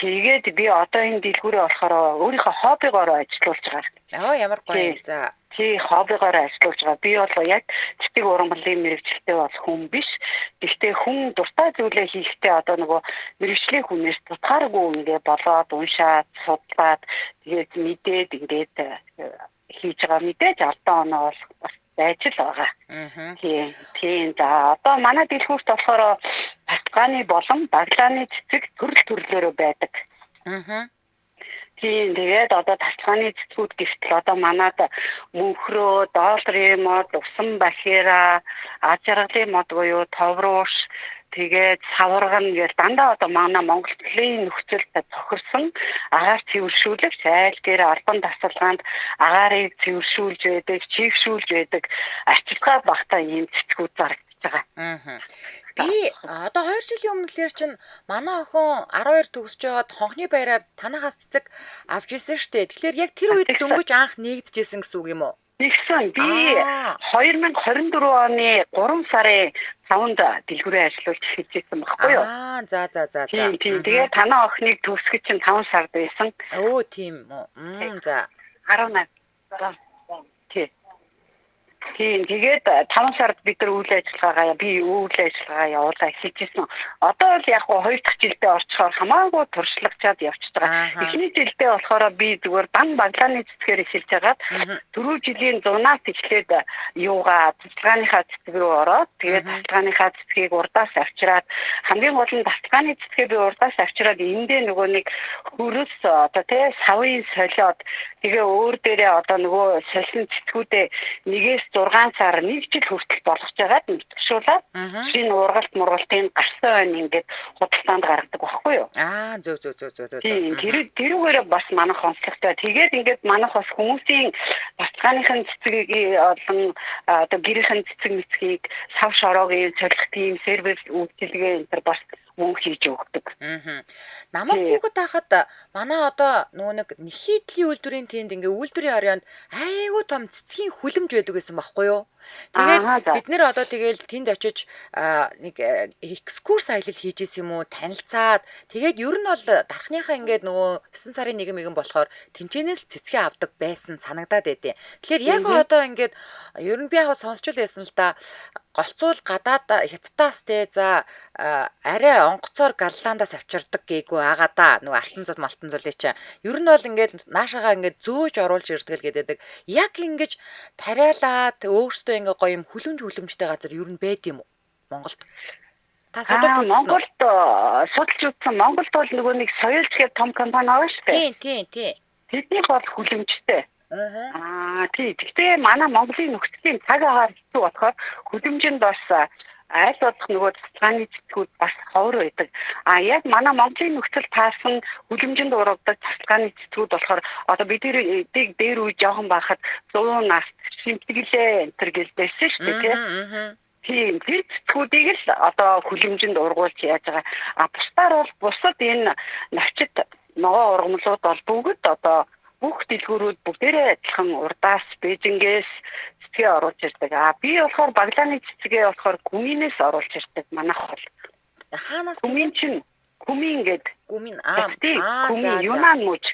Тэгээд би одоо энэ дэлгүүрээ болохоор өөрийнхөө хоббигоор ажиллаж байгаа.
Ямар гоё. За
хоббигоор ажиллаж байгаа. Би бол яг цэцэг урамгалын мэргэжилтэй бол хүн биш. Гэхдээ хүн дуртай зүйлээ хийхдээ одоо нөгөө мэргэжлийн хүнээс тутгааргүй ингээ болоод уншаад, судлаад тэгээд мэдээд ингээд хийж байгаа мэдээж алдаа оноо бол бас байж л байгаа. Тийм. За одоо манай дэлгүүрт болохоор баталгааны болон баглааны цэцэг төрлөөрөө байдаг. Тийм тэгээд одоо тасалгааны цэцгүүд гэвтэл одоо манад мөнхрөө, долларын мод, усан бахира, аз жаргалын мод буюу товрууш, тэгээд саварган гэж дандаа одоо манай Монголын нөхцөлд цохирсон агаар цэвэршүүлэгч айл дээр албан тасалгаанд агаарыг цэвэршүүлж байдаг, чийгшүүлж байдаг арчилгаа багтаа ийм цэцгүүд зарагдаж байгаа.
Би одоо 2 жилийн өмнө лэр чинь манай охин 12 төгсөж байгаад хонхны баяраар танахаас цэцэг авч ирсэн штэ. Тэгэхээр яг тэр үед дөнгөж анх нэгдэжсэн гэсэн үг юм уу?
Нэгсэн. Би 2024 оны 3 сарын 5-нд дэлгүүрээ ажиллаж хийжсэн баггүй юу?
За.
Тийм. Тэгээд танаа охиныг төгсгөж чинь 5 сард байсан.
Тийм үү. За.
18. Тийм. Тийм тэгээд 5 сард бид нар үйл ажиллагаагаа явуулаа хэлжсэн. Одоо л яг 2 дахь жилдээ орчхоор хамаагүй туршлагачаад явж байгаа. Эхний жилдээ болохоор би зүгээр дан баглааны цэцгээр эхэлж хагаад түрүү жилийн 100-аас эхлээд цэцлэгийнхаа цэцэг рүү ороод тэгээд цэцлэгийнхаа цэцгийг урдаас авчираад хамгийн гол нь цэцлэгийн цэцгээ би урдаас авчираад эндээ нөгөө нэг хөрөс одоо тий савын солиод тэгээ өөр дээрээ одоо нөгөө солисон цэцгүүдээ 1-6 сар 1 жил хүртэл болгож байгаад мэдгшүүлээд шинэ ургалтын гарсан байна ингээд худалдаанд гаргадаг байхгүй юу?
Зөв.
Тэрүүгээр бас манайх онцлогтой. Тэгээд ингээд манайх бас хүмүүсийн цэцлэгийн цэцгийг олон одоо гэрийн цэцэг мэцгийг сав шороогийн солих тийм сервис үйлчилгээ энэ бас мөн хийж өгдөг.
Намайг хүүхэд байхад манай одоо нөгөө нэг нийтлийн үйлдвэрийн тэнд ингээ үйлдвэрийн оройнд айгүй том цэцгийн хүлэмж байдаг гэсэн байхгүй юу? Тэгээд бид нэр одоо тэгэл тэнд очиж нэг экскурс аялал хийж исэн юм уу танилцаад тэгээд ер нь бол дарахныхаа ингээд нөгөө 9 сарын 1 болохоор тэнцэнээс цэцгээ авдаг байсан санагдаад байдیں۔ Тэгэхээр яг одоо ингээд ер нь би яг сонсч байсан л да голцуул гадаад хятадаас те за арай онгоцоор галлаандаас авчирдаг гээгүй байгаа да нөгөө алтан зулын чинь ер нь бол ингээд наашаага ингээд зөөж оруулж ирдэг л гэдэг. Яг ингэж тариалаад өөртөө ингээд гоё юм хүлэмжтэй газар ер нь байд юм уу Монголд? Та судалж үзсэн үү?
Монголд судалж үзсэн. Монголд бол нөгөө нэг соёлж гэх том компани байгаа шүү дээ.
Тийм.
Тэднийх бол хүлэмжтэй. Гэхдээ манай Монголын нөхцөлийн цаг агаар хэцүү болохоор хүлэмжинд бас аль болох нөгөө цэцлэгийн цэцгүүд бас ховор байдаг. Яг манай Монголын нөхцөл таасан хүлэмжинд урагддаг цэцлэгийн цэцгүүд болохоор одоо бид дээр үе жоохон байхад 100 нас шимтгэлээ энтер гэлдээсэн шүү дээ тийм. Тэр цэцгүүдийг л одоо хүлэмжинд ургуулж яаж байгаа. Бусдаар бол бусад энэ навчит ногоо ургамлууд бол бүгд одоо бүх дэлгүүрүүд бүгдээрээ адилхан урдаас Бээжингээс цэцгээ оруулж ирдэг. Би болохоор баглааны цэцгээ болохоор гүминээс оруулж ирдэг. Манайх бол
хаанаас
гүмин гэдэг
гүмин
Юнан мууч.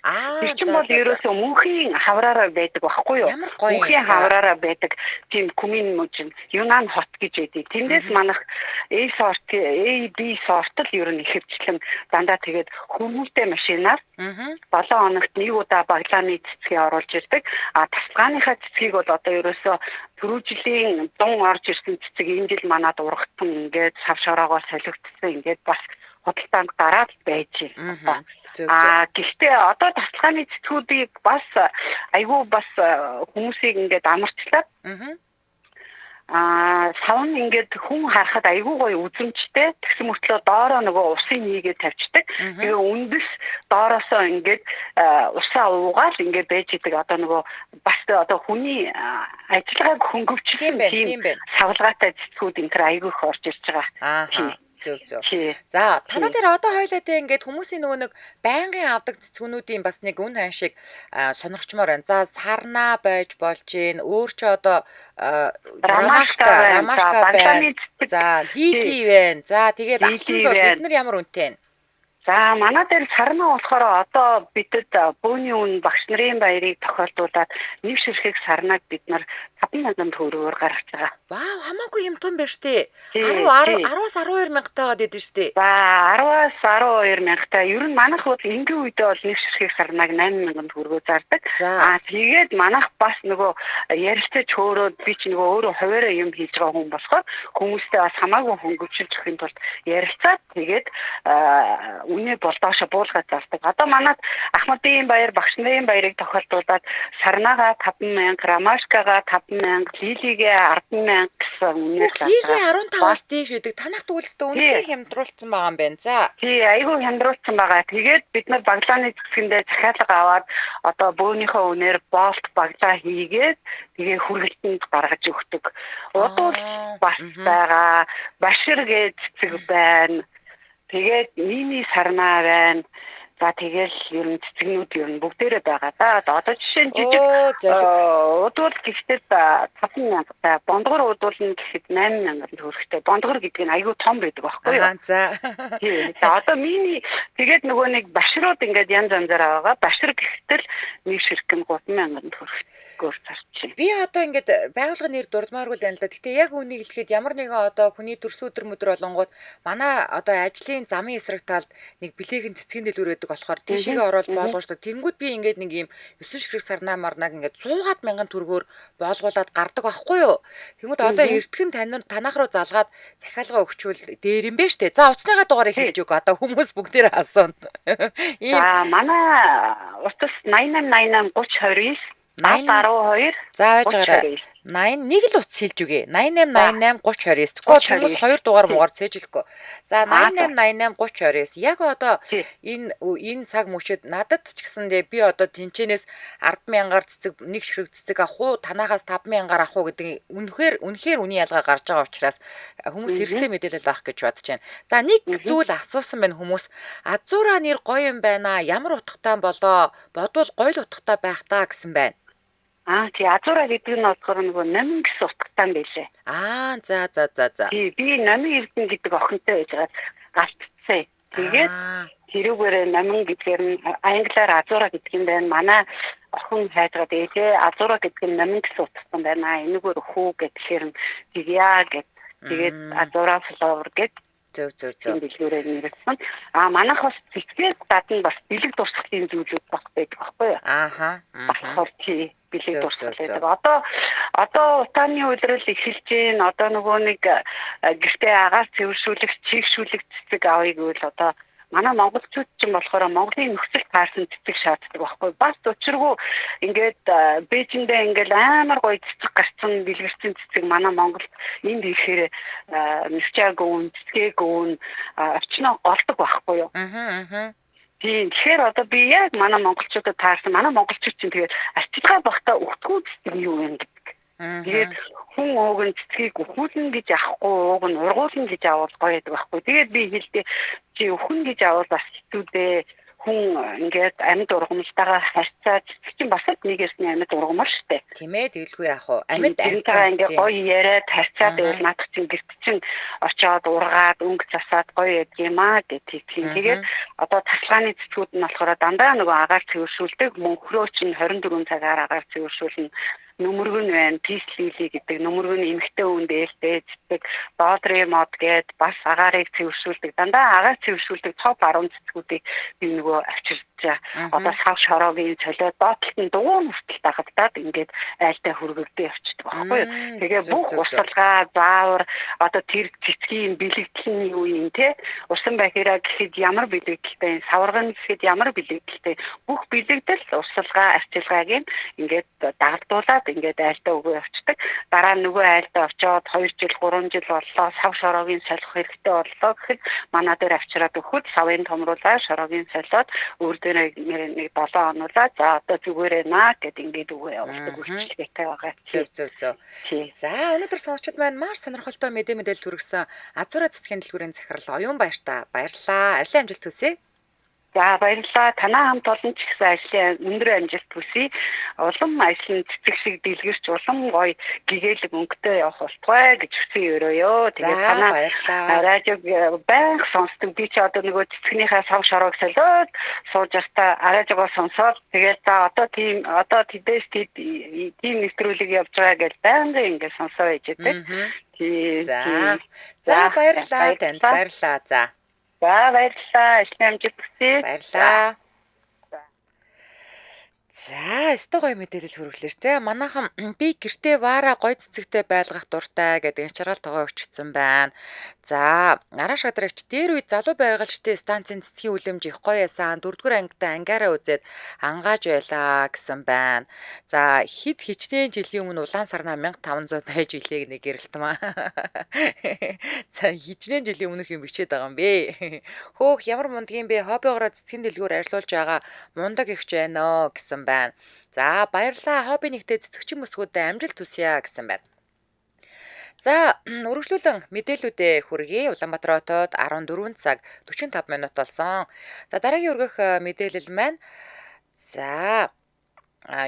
Тэр чинь бол ерөөсөө мөнхийн хавраараа байдаг байхгүй юу? Мөнхийн хавраараа байдаг тийм гүмин мууч Юнан хот гэж байдаг. Тэндээс манайх A сорт, A, B сорт л ер нь ихэвчлэн дандаа тэгээд хүмүүстээ машинаар 7 хоногт нэг удаа баглааны цэцгээ оруулж ирдэг. Тасгааныхаа цэцгийг бол одоо ерөөсөө түрүү жилийн дун орж ирсэн цэцэг энэ жил манад ургацсан ингээд сав шороогоо солигдсон ингээд бас худалдаанд гараад байж байна. Гэхдээ одоо тасалгааны цэцгүүдийг бас айгүй бас хүмүүсийг ингээд амарчлаад савн ингээд хүн харахад айгүй гоё үзэмжтэй. Тэгсэн мөртлөө доороо нөгөө усын хийгээд тавьчихдаг. Тэгээ үндэс доороосоо ингээд усаа уугаал ингээд байж идэг. Одоо нөгөө бас одоо хүний ажиллагааг хөнгөвчлсөн тийм савлгаатай цэцгүүд энэ айгүй их орж ирж байгаа.
Зөв. За танаа дээр одоо хоёлаа те ингээд хүмүүсийн нөгөө нэг байнгын авдаг цэцгүүнүүдийн бас нэг үн хан шиг сонирхчмоор байна. За сарнаа байж болж гин өөр ч одоо рамашка байна. За лили байна. За тэгээд алтан зул эдгээр ямар үнэтэй вэ?
За манай дээр сарнаа болохоор одоо бидэд бөөний үн багш нарын баярыг тохиолдуулаад нэг ширхэг сарнааг бид нар 5,000 төгрөгөөр гаргаж байгаа.
Вау, хамаагүй юм том байна штэ. 10-аас 12 мянгатаа гад идэв штэ.
За 10-аас 12 мянгатаа. Ер нь манайх бол энгийн үедээ бол нэг ширхэг сарнааг 8,000 төгрөгөөр зардаг. Тэгээд манайх бас нөгөө ярилцаж хөөрөөд би ч нөгөө өөрөө хуваараа юм хийж байгаа хүн болохоор хүмүүстэй бас хамаагүй хөнгөвчилж өгөх юм тулд ярилцаад тэгээд үнэ болдоошо буулгаад зардаг. Одоо манайд Ахмадын баяр, багш нарын баярыг тохиолдуулаад сарнаага 5,000, рамашкага 5,000, лилигээ 10,000 гэсэн үнээр зардаг.
Лили 15-аас дээш үүдэг. Танах төгөлстөө үнэхээр хямдруулсан байгаа юм байна. За.
Тий, айгүй хямдруулсан байгаа. Тэгээд бид нар баглааны цэцгэндээ захиалга аваад одоо бөөнийхөө үнээр болт баглаа хийгээд тэгээ хүргэлтэнд гаргаж өгдөг. Удуул бас байгаа. Башир гэж цэцэг байна. Тэгээд мини сарнаа байна. За тэгэл ер нь цэцгнүүд ер нь бүгдээрээ байгаа. За одоо жишээ нь жижиг
Оо золид.
удвал гэхдээ 5,000 та бондгор удвал нь гэхэд 8,000 төгрөгтэй. Бондгор гэдэг нь айгүй том байдаг байхгүй юу?
За.
Тийм. За одоо миний тэгээд нөгөө нэг башрууд ингээд янз янзаар байгаа. Башир гэхдээ нэг ширхэг нь 3,000 төгрөгөөр зарчих.
Би одоо ингээд байгууллагын нэр дурдмааргүй л байна л да. Гэтэ яг үнийг хэлэхэд ямар нэгэн одоо хүний төрс өдөр мөдөр болонгууд манай одоо ажлын замын эсрэг талд нэг бэлгийн цэцгийн дэлгүүр байдаг болохоор тийшээгээ ороод боолгоо шүү дээ. Тэнгүүд би ингээд нэг юм 9 ширхэг сарнаа марнаг ингээд 100,000 төгрөгөөр боолгуулад гардаг байхгүй юу? Тэнгүүд одоо эртхэн танах руу залгаад захиалга өгчвөл дээр юм бэ штэ. За уцсныхаа дугаарыг хэлж өг. Одоо хүмүүс бүгдээрээ асууна.
За манай утас 8888 3029 12.
За ажгаараа 8 нэг л утас хэлж үгээ. 8888 3029. Тэгвэл хүмүүс 2 дугаар муугаар цээжлэхгүй. За 8888 3029. Яг одоо энэ цаг мөчөд надад ч гэсэндээ би одоо тэнчэнээс 10,000-аар цэцэг нэг ширхэг цэцэг авах уу, танахаас 5,000-аар авах уу гэдэг үнэхээр үний ялгаа гарч байгаа учраас хүмүүс хэрэгтэй мэдээлэл авах гэж бодож байна. За нэг зүйл асуусан байна хүмүүс. Азуура нэр гоё юм байна. Ямар утгатай болоо? Бодвол гоё л утгатай байх таа гэсэн байна.
Тий азуура гэдэг нь болохоор нөгөө номин гэсэн утгатай юм байлээ.
За.
Би номин эрдэнэ гэдэг охинтой байж байгаа галтцсан. Тэгээд тэрүүгээр номин гэдгээр нь англиар азуура гэдэг юм байна. Манай охин хайжгаад тэгээ азуура гэдэг нь номин гэсэн утгатай байна. Энэгээр хүү гэхээр нь тэгья гэд. Тэгээд азуура фловер гэд.
Зөв.
Дэлгүүрээр нэрсэн. Манайх бас цэцгээд гадна бас бэлэг дурсгалын зүйлүүд баг байдаг байхгүй юу? Болохоор тий бэлэг дурсгал байдаг. Одоо утааны үйлрэл эхэлж гин одоо нөгөө нэг гэртээ агаар цэвэршүүлэх, чийгшүүлэх цэцэг авъя гэвэл одоо манай монголчууд ч юм болохоор Монголын нөхцөл таарсан цэцэг шаарддаг байхгүй. Бас учиргүй ингээд Бээжиндээ ингээд амар гоё цэцэг гарцсан дэлгэрсэн цэцэг манай Монголд энд ирэхээр нэрчаагүй, цэцгээгүй очноо голдог байхгүй юу? Тийм. Тэгэхээр одоо би яг манай монголчуудад таарсан. Манай монголчууд чинь тэгээд арчилгаа багтаа өгтгүү цэцэг юу юм гэдэг. Тэгээд хүн ууг нь цэцгийг өхүүлнэ гэж авахгүй, ууг нь ургуулна гэж авал гоё байдаг байхгүй. Тэгээд би хэлдээ чи өхөн гэж авал бас хэцүү дээ. Хүн ингээд амьд ургамлтайгаа харьцаад цэцэг чинь бас нэгээс нь амьд ургамар штэ.
Тийм ээ тэгэлгүй яах вэ? Амьд
ингээд гоё яриад харьцаад байвал надад чинь гэрт чинь очоод ургаад өнгө засаад гоё яд юм аа гэдэг. Тэгээд одоо тасалгааны цэцгүүд нь болохоор дандаа нөгөө агаар цэвэршүүлдэг. Мөнхрөө чинь 24 цагаар агаар цэвэршүүлнэ. Нүмергэн байна, пислили гэдэг нүмергэн эмхтэй үн дээлтэй цэцэг, доодри мод гээд бас агаарыг цэвэршүүлдэг. Дандаа агаар цэвэршүүлдэг топ 10 цэцгүүдийг би нөгөө авчирч одоо сав шороогийн цолиод доотлолт нь дугуй нүртэл дагагдаад ингээд айлтай хөргөгдөө явчихдаг байхгүй юу. Тэгээ бүх урсгалгаа, заавар одоо тэр цэцгийн бэлэгдэл нь юу юм те? Урсан бахираа гэхэд ямар бэлэгдэлтэй, саварган гэхэд ямар бэлэгдэлтэй. Бүх бэлэгдэл урсгалгаа, арчилгааг ингээд дагдуулаад ингээд айлтаа өгөө явцдаг. Дараа нь нөгөө айлтаа очоод 2 жил 3 жил боллоо сав шороогийн солих хэрэгтэй боллоо гэхэд манай дээр авчираад өгөхөд савын томруулаа шороогийн солиод өөр дээр нэг 7 хонуулаа за одоо зүгээрээ наа гэд ингээд өгөө явуулдаг үйлчлэгтэй байгаа.
Зөв. За өнөөдөр сонсогчид маань маш сонирхолтой мэдээлэл хүргэсэн Азуура цэцгийн дэлгүүрийн захирал Оюун баяртай баярлалаа. Ажлын амжилт хүсье.
За баярлалаа. Танаа хамт олон ч ихсэн ажлын өндөр амжилт хүсье. Улам ажлын цэцэг шиг дэлгэрч улам гоё гэгээлэг өнгөтэй явах болтугай гэж хүсье өрөөё. Тэгээд танаа радиог байнга сонсдог. Би ч одоо нөгөө цэцгнийхээ сав шороог солиод сууж байхдаа радиогоо сонсоод тэгээд за одоо тэдээс тийм нэвтрүүлэг явж байгаа гэж байнга ингээд сонсоо байж байдаг.
За баярлалаа танд. Баярлалаа. За
баярлалаа. Ажлын амжилт хүсье.
Баярлалаа. За, өстой гоё мэдээлэл хүргэлээ те. Манайхан би гэртээ ваараа гоё цэцэгтэй байлгах дуртай гэдэг инчраал тоогоо өгчсөн байна. За, Араш гадрагч дээр үед залуу байгальчдын станцын цэцгийн үлэмж их гоё ясан 4-р ангитай ангиараа үзээд ангааж байлаа гэсэн байна. За, хэд хичнээн жилийн өмнө улаан сарнаа 1500 байж илээг нэг гэрэлтмаа. За, хичнээн жилийн өмнөх юм бичээд байгаа юм бэ. Хөөх ямар мундгийн бэ? Хоббигоороо цэцгийн дэлгүүр арилуулж байгаа мундаг ихч байна гэсэн байна. За баярлалаа хобби нэгтээ цэцэгчин мөсгүүдэд амжилт хүсье гэсэн байна. За үргэлжлүүлэн мэдээлүүдээ хүргэе. Улаанбаатар хотод 14 цаг 45 минут болсон. За дараагийн өргөх мэдээлэл маань за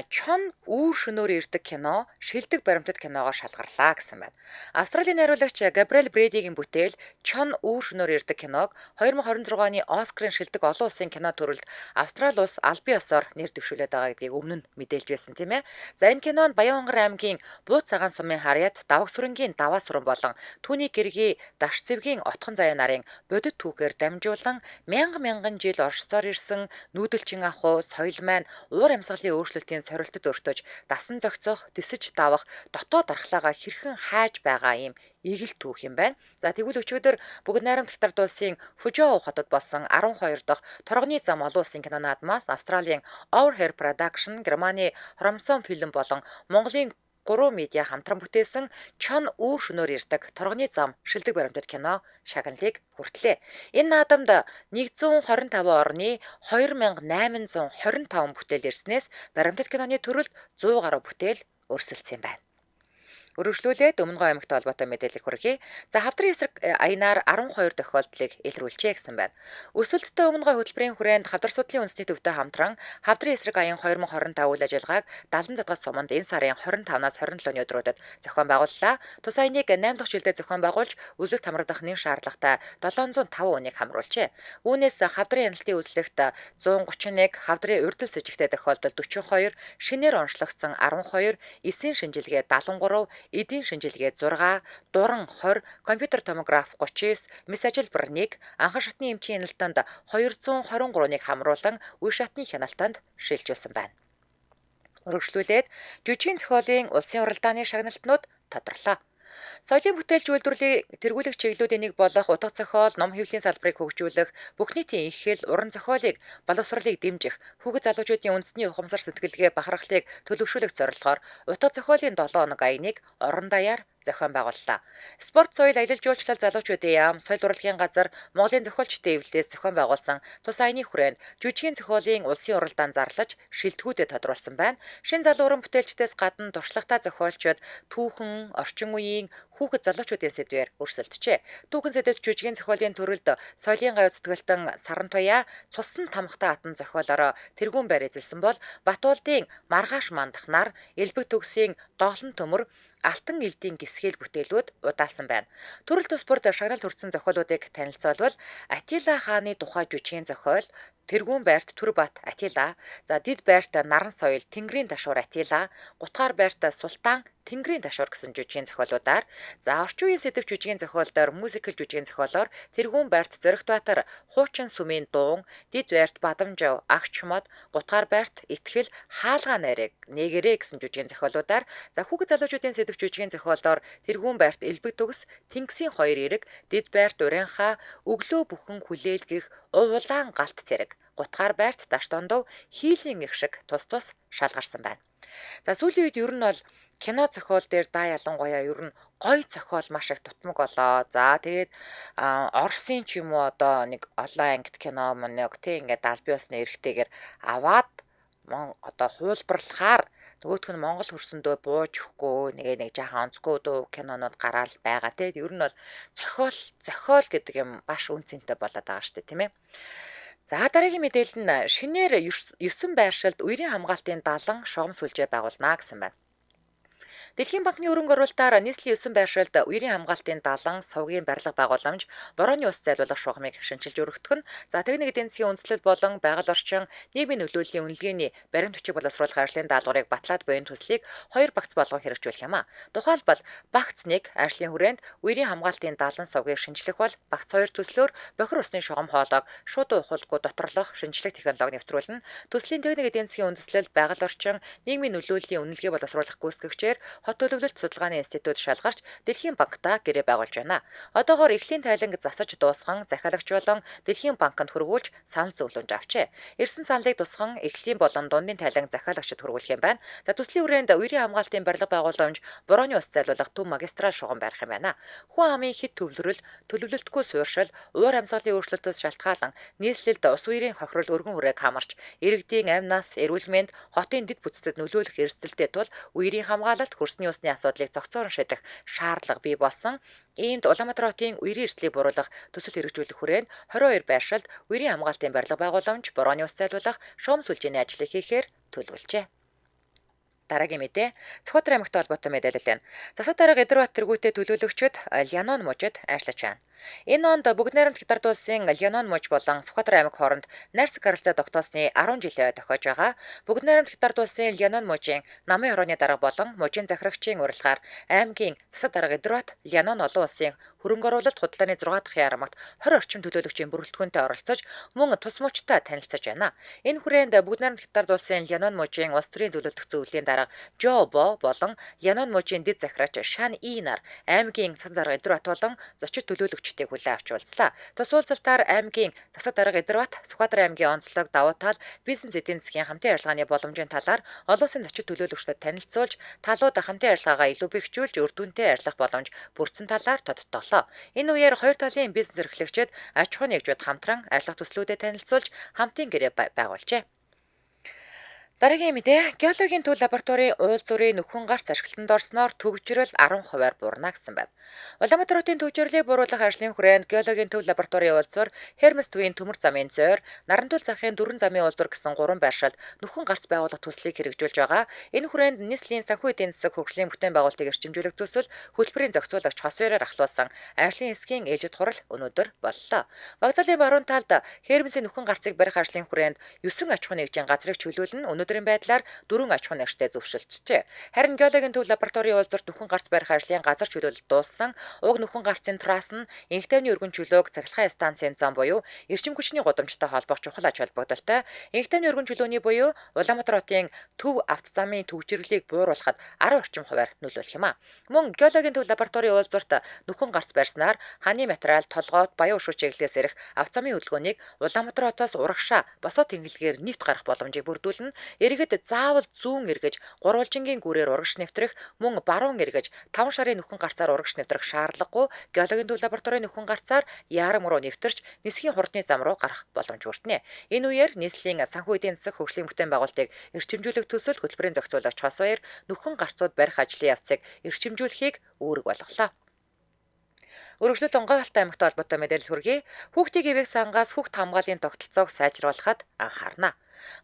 Чон үүр шөнөөр ирдэг кино шилдэг баримтат киногоор шалгарлаа гэсэн байна. Австралийн найруулагч Габриэл Брэдигийн бүтээл Чон үүр шөнөөр ирдэг киног 2026 оны Оскарын шилдэг олон улсын кино төрөлд Австрали улс албан ёсоор нэр дэвшүүлээд байгаа гэдгийг өмнө нь мэдээлж байсан тийм ээ. За энэ кинонд Баянган аймгийн Бууц цагаан сумын харьяат даваг сүрэнгийн даваа сүрэн болон түүний гэргий Даш цэвгийн отхон заяа нарын бодит түүхээр дамжуулан мянган жил оршсоор ирсэн нүүдэлчин ахуй соёл маань уур амьсгалын өөрчлөлтийн сорилтод өртөж дасан зохицох, дисэж давах, дотоод дархлаагаа хэрхэн хайж байгаа юм игэл түүх юм байна. За тэгвэл өчигдөр бүгд найрамд Хятад улсын Фужоу хотод болсон 12 дахь торгоны зам олон улсын кино наадмаас Австралийн Our Hair Production, Германы Хромсон фильм болон Монголын 3 медиа хамтран бүтээсэн Чон үүр шөнөөр ирдэг торгоны зам шилдэг баримтат кино шагналыг хүртлээ. Энэ наадамд 125 орны 2825 бүтээл ирснээс баримтат киноны төрөлд 100 гаруй бүтээл өрсөлдсөн байна. Өргөжлүүлээд Өмнөгов аймагтай холбоотой мэдээлэл хүргэе. За хавдрын эсрэг аянаар 12 тохиолдлыг илрүүлжээ гэсэн байна. Өсөлттэй Өмнөгов хөтөлбөрийн хүрээнд хавдар судлалын үндэсний төвтэй хамтран хавдрын эсрэг аян 2025 үйл ажиллагааг 70 задгаас суманд энэ сарын 25-наас 27-ны өдрүүдэд зохион байгууллаа. Тус аяныг 8 дахь жилдээ зохион байгуулж үзэгт хамрагдах нэм шаардлагатай 705 хүнийг хамруулжээ. Үүнээс хавдрын хяналтын үзлэгт 131, хавдрын урьдчил с жигтэй тохиолдолд 42, шинээр онцлогдсон 12, эсийн шинжилгээ 73, эдийн шинжилгээ 6, дуран 20, компьютер томограф 39, мис ажилбар 1, анхан шатны эмчийн хяналтанд 223-ыг хамруулан үе шатны хяналтанд шилжүүлсэн байна. Өргөжлүүлээд жүжигчин зохиолын улсын уралдааны шагналтнууд тодорлоо. Соёлын бүтээлч үйлдвэрлэлийн тэргүүлэх чиглэлүүдийн нэг болох утга зохиол, ном хэвлэлийн салбарыг хөгжүүлэх, бүх нийтийн их хэл, уран зохиолыг, боловсролыг дэмжих, хүүхэд залуучуудын үндэсний ухамсар сэтгэлгээ бахархлыг төлөвшүүлэх зорилгоор утга зохиолын 7 хоног аяныг орон даяар зохион байгууллаа. Спорт, соёл, аялал жуулчлал залуучуудын яам, соёл урлагийн газар, Монголын зохиолчдын эвлэлээс зохион байгуулсан тус аяны хүрээнд жүжигчин зохиолын улсын уралдаан зарлаж шилдэгүүдэд тодруулсан байна. Шин залууран бүтээлчдээс гадна туршлагатай зохиолчид түүхэн, орчин үеийн хүүхэд залуучуудын сэдвээр өрсөлдөжээ. Түүхэн сэдэвт жүжигчин зохиолын төрөлд соёлын гавь зүтгэлтэн Саран туяа цуссан тамхтай атан зохиолороо тэргүүн байр эзэлсэн бол Батуулдын Маргааш мандах нар, Элбэг төгсийн Доолон төмөр алтан элдийн гисгэл бүтээлүүд удаасан байна. Төрөл тус бүрд шагнал хүртсэн зохиолуудыг танилцуулбал Атила хааны тухай жүжигчин зохиол, Тэргүүн байрт Түрбат Атила, за Дид байрт Наран соёл Тэнгэрийн ташуур Атила, Гутгаар байрт Султан Тэнгэрийн ташуур гэсэн жүжигчин зохиолуудаар, за орчин үеийн сэдв жүжигчин зохиолдоор мюзикл жүжигчин зохиолоор Тэргүүн байрт Зоригтбаатар Хуучин сүмийн дуун, Дид байрт Бадамжав Агч мод, Гутгаар байрт Итгэл Хаалгаа найраг Нэгэрэ гэсэн жүжигчин зохиолуудаар, за хүүхэд залуучуудын сэдв жүжигчин зохиолоор Тэргүүн байрт Элбэг төгс Тэнгисийн хоёр эрэг, Дид байрт Урянхаа өглөө бүхэн хүлээлгэх Улаан галт цэрэг, Гутгаар байрт Даш дондов хийлийн их шиг тус шалгарсан байна. За сүүлийн үед ер нь бол кино зохиол дээр даа ялангуяа ер нь гоё зохиол маш их дутмаг болоо. За тэгээд Оросын ч юм уу одоо нэг олон ангит кино нэг тийм ингээд албан ёсны эрхтэйгээр аваад одоо хуулбарлахаар нөгөөх нь Монгол хөрсөндөө бууж өгөхгүй нэг жаахан онцгой дөө кинонууд гараал байгаа тийм. Ер нь бол зохиол гэдэг юм баш үнцэнтэй болоод байгаа шүү дээ тийм ээ. За дараагийн мэдээлэл нь шинээр 9 байршилд үерийн хамгаалтын 70 шугам сүлжээ байгуулна гэсэн байна. Дэлхийн банкны өрөнгө оруулалтаар нийслэлийн 9 байршилд үерийн хамгаалтын 70 сувгийн барилга байгууламж борооны ус зайлуулах шугамыг шинжилж өргөдөх нь за техник эдийн засгийн үндэслэл болон байгаль орчин нийгмийн нөлөөллийн үнэлгээний баримт хүчийг боловсруулах ажлын даалгаврыг батлаад буян төслийг 2 багц болгон хэрэгжүүлэх юм а. Тухайлбал багц 1 ажлын хүрээнд үерийн хамгаалтын 70 сувгийг шинжлэх бол багц 2 төслөөр бохир усны шугам хоолойг шууд ухуулгүй доторлох шинжлэх технологи нэвтрүүлнэ. Төслийн техник эдийн засгийн үндэслэл байгаль орчин нийгмийн нөлөөллийн үнэлгээ боловсруулах гүйцэтгэгчээр Хот төлөвлөлт судалгааны институт шалгарч Дэлхийн банкта гэрээ байгуулж байна. Одоогоор эхлийн тайланг засаж дуусхан захиалагч болон Дэлхийн банкнд хүргүүлж санал зөвлөмж авчээ. Ирсэн саналыг тусган эхлийн болон дундын тайланг захиалагчид хүргүүлэх юм байна. За төслийн хүрээнд үерийн хамгаалтын барилга байгууламж борооны ус зайлуулах төв магистрал шугам барих юм байна. Хүн амын хит төвлөрөл, төлөвлөлтгүй суурьшил, уур амьсгалын өөрчлөлтөөс шалтгаалan нийслэлд ус үерийн хохирол өргөн хүрээг хамарч, иргэдийн амь нас, эрүүл мэнд, хотын дэд бүтцэд нөлөөлөх эрсдэлтэй тул үерийн хамгаалалт усны асуудлыг зохицууран шийдэх шаардлага бий болсон. Иймд Улаанбаатар хотын үерийн эрсдлийг бууруулах төсөл хэрэгжүүлэх хүрээнд 22 байршилд үерийн хамгаалтын барилга байгууламж, борооны ус зайлуулах, шугам сүлжээний ажлыг хийхээр төлөвлөжээ. Дараагийн мэдээ Сүхбаатар аймагтай холбоотой мэдээлэл байна. Засаг дарга Эдэрбат тэргүүтээ төлөөлөгчид Лянон мужид ажиллаж байна. Энэ онд бүгд найрамд Хятад улсын Лянон муж болон Сүхбаатар аймаг хооронд найрсаг харилцаа тогтоосны 10 жилээ тохиож байгаа. Бүгд найрамд Хятад улсын Лянон мужийн намын орооны дарга болон мужийн захирагчийн урилгаар аймгийн засаг дарга Эдэрбат Лянон олон улсын хөрөнгө оруулалт худалдааны 6 дахь ярамагт 20 орчим төлөөлөгчийн бүрэлдэхүүнтэй оролцож мөн тус мужтай танилцаж байна. Энэ хүрээнд бүгд найрамд Хятад улсын Лянон мужийн улс төрийн зөвлөлтөх зөвлөлийн дарга Жо Бо болон Лянон мужийн дэд захирагч Шан И нар аймгийн засаг дарга Эдэрбат болон зочид төлөөлөгчдийг хүлээн авч уулзлаа. Тус уулзалтаар аймгийн засаг дарга Эдэрбат Сүхбаатар аймгийн онцлог давуу тал, бизнес эдийн засгийн хамтын ажиллагааны боломжийн талаар олон улсын зочид төлөөлөгчдөд танилцуулж, талууд хамтын ажиллагаагаа илүү бэхжүүлж, үр дүнтэй ажиллах боломж бүрдсэн талаар тодтоглоо. Энэ үеэр хоёр талын бизнес эрхлэгчид аж ахуй нэгжүүд хамтран ажиллах төслүүдэд танилцуулж, хамтын гэрээ байгуулжээ. Дараагийн мэдээ геологийн төв лабораторийн уулзуурын нөхөн гарц ашиглалтанд орсноор төгжрөл 10% буурна гэсэн байна. Улаанбаатар хотын төвжирлийг бууруулах ажлын хүрээнд геологийн төв лабораторийн уулзуур, Хермес төвийн төмөр замын зойр, Нарантул захын дөрвөн замын уулзуур гэсэн 3 байршилд нөхөн гарц байгуулах төслийг хэрэгжүүлж байгаа. Энэ хүрээнд нийслэлийн санхүү эдийн засаг хөгжлийн бүтээн байгуулалтыг эрчимжүүлэх төсөл хөтөлбөрийн зохицуулагч хос баяраар ахлуулсан ажлын хэсгийн ээлжид хурал өнөөдөр боллоо. Вокзалын баруун талд Хермесийн нөхөн гарцыг барих ажлын хүрээнд 9 аж ахуй нэгжийн газрыг чөлөөлнө. Өнөөдрийн байдлаар 4 аж ахуй нэгжтэй зөвшөөрөлтжээ. Харин геологийн төв лабораторийн уулзуурт нөхөн гарц барих ажлын газар чөлөөлөлт дууссан. Уг нөхөн гарцын трасс нь инх тайвны өргөн чөлөөг цахилгаан станцын зам буюу эрчим хүчний гудамжтай холбох чухал ач холбогдолтой. Инх тайвны өргөн чөлөөний буюу Улаанбаатар хотын төв автозамын төгжирлийг бууруулахад 10 орчим хувиар нөлөөлөх юм а. Мөн геологийн төв лабораторийн уулзуурт нөхөн гарц барьснаар ханы материал, толгойд, баян уршуу чиглэлээс ирэх автозамын хөдөлгөөнийг Улаанбаатар хотоос урагшаа босоо тэнглэгээр нэвт гарах боломжийг бүрдүүлнэ. Иргэд заавал зүүн эргэж, гурвалжингийн гүрээр урагш нэвтрэх, мөн баруун эргэж, 5 шарын нөхөн гарцаар урагш нэвтрэх шаардлагагүй. Геологийн төв лабораторийн нөхөн гарцаар яарам руу нэвтэрч, нисхийн хурдны зам руу гарах боломж бүрднэ. Энэ үеэр нийслэлийн санхүү эдийн засаг хөгжлийн бүтээн байгуулалтыг эрчимжүүлэх төсөл хөтөлбөрийн зохицуулагч хос баяр нөхөн гарцууд барих ажлын явцыг эрчимжүүлэхийг үүрэг болголоо. Өргөжлөл Онгойлт аймагт холбоотой мэдээлэл хүргэе. Хүүхдийн эвэг сангаас хүүхд хамгааллын тогтолцоог сайжруулахад анхаарна.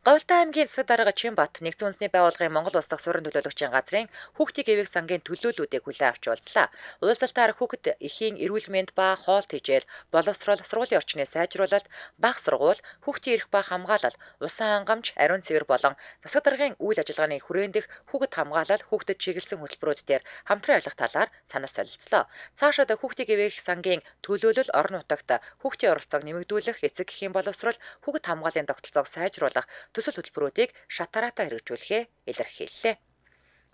Говьлтай аймгийн засаг дарга Чинбат нэгдсэн үндэсний байгууллагын Монгол улс дахь суурин төлөөлөгчийн газрын хүүхдийн эвэг сангийн төлөөллүүдийг хүлээн авч уулзлаа. Уулзалтаар хүүхэд эхийн эрүүл мэнд ба хоол тэжээл, боловсрол, сургуулийн орчны сайжруулалт, бага сургууль, хүүхдийн эрх ба хамгаалал, усан хангамж, ариун цэвэр болон засаг даргын үйл ажиллагааны хүрээнд дэх хүүхэд хамгаалал, хүүхдэд чиглэсэн хөтөлбөрүүд дээр хамтран ажиллах талаар санаа солилцлоо. Цаашид хүүхдийн эвэг сангийн төлөөлөл орон нутагт хүүхдийн оролцоог нэмэгдүүлэх, эцэг эхийн боловсрол, хүүхэд хамгааллын тогтолцоог сайжруулах төсөл хөтөлбөрүүдийг шатараатай хэрэгжүүлэхээ илэрхийллээ.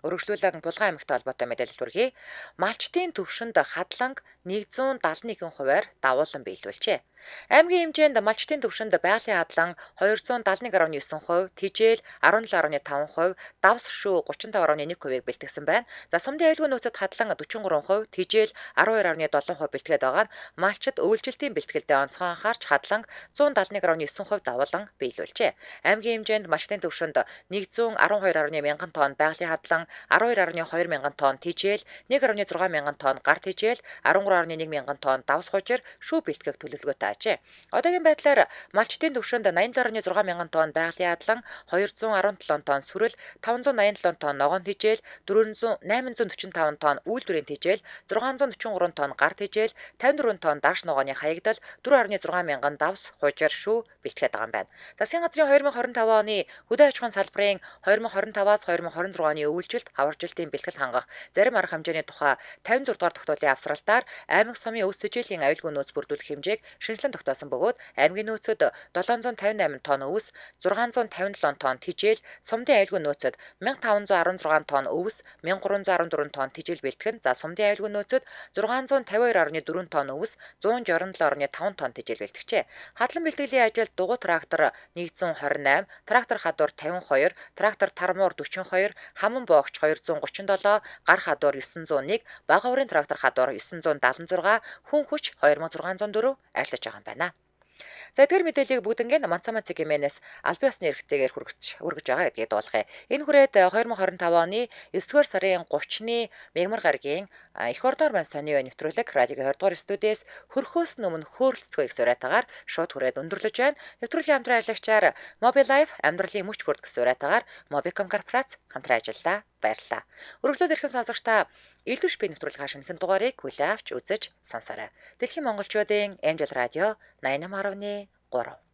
Өргөжлүүлэн Булган аймагт холбоотой мэдээлэл хүргэе. Малчтын төвшөнд хадланг 171 хувиар давуулан биелүүлжээ. Аймгийн хэмжээнд малчтын төвшөнд байгалийн хадлан 271.9%, тэжээл 17.5%, давс шүү 35.1%-ийг бэлтгэсэн байна. За сумдын аюулгүй нөөцөд хадлан 43%, тэжээл 12.7% бэлтгээд байгаа нь малчид өвлжилтийн бэлтгэлдээ онцгой анхаарч хадлан 171.9% давуулан биелүүлжээ. Аймгийн хэмжээнд малчтын төвшөнд 112.1 мянган тонн байгалийн хадлан 12.2 мянган тонн тэжээл, 1.6 мянган тонн гар тэжээл, 13.1 мянган тонн давс хужир шүү бэлтгэх төлөвлөгөөтэй ажээ. Одоогийн байдлаар малчтын төвшөнд 87.6 мянган тонн байгалийн хадлан, 217 тонн сүрэл, 587 тонн ногоон тэжээл, 845 тонн үйлдвэрийн тэжээл, 643 тонн гар тэжээл, 54 тонн дарш ногооны хаягдал, 4.6 мянган давс хужир шүү бэлтгээд байгаа юм байна. Засгийн газрын 2025 оны хөдөө аж ахуйн салбарын 2025-аас 2026 оны өвлжилт, хаваржилтын бэлтгэл хангах зарим арга хэмжээний тухай 56 дугаар тогтоолын авсралтаар аймаг сумын өс тэжээлийн аюулгүй нөөц бүрдүүлэх хэмжээг шинжилэн тогтоосон бөгөөд аймгийн нөөцөд 758 тонн өвс, 657 тонн тэжээл, сумдын аюулгүй нөөцөд 1516 тонн өвс, 1314 тонн тэжээл бэлтгэн. За сумдын аюулгүй нөөцөд 652.4 тонн өвс, 167.5 тонн тэжээл бэлтгэжээ. Хадлан бэлтгэлийн ажилд дугуй трактор 128, трактор хадуур 52, трактор тармуур 42, хаман боогч 237, гар хадуур 901, бага урын трактор хадуур 976, хүн хүч 2604 ажиллаж байгаа юм байна. За эдгээр мэдээллийг бүгднгийн Монцомон цэгмэнээс албан ёсны эрхтэйгээр хүргэж байгаа гэдгийг дуулгая. Энэ хүрээд 2025 оны 9-р сарын 30-ны мегмар гарагийн эх ордоор маань сонио нэвтрүүлэг радиогийн 20 дугаар студиэс хөрхөөс өмнө хөөрөлцгөө гэсэн уриатаагаар шууд хүрээд өндөрлөж байна. Нэвтрүүлгийн хамтран ажиллагчаар Mobilife амьдралын мөч бүрд гэсэн уриатаагаар Mobicom корпорац хамтран ажиллаа. Баярлалаа. Өргөлөд ирхэн сонсогчдаа элдвш би нэвтрүүлэг хашигнахын дугаарыг хүлээн авч үзэж сонсоорой. Дэлхийн монголчуудын Амжил радио 88.3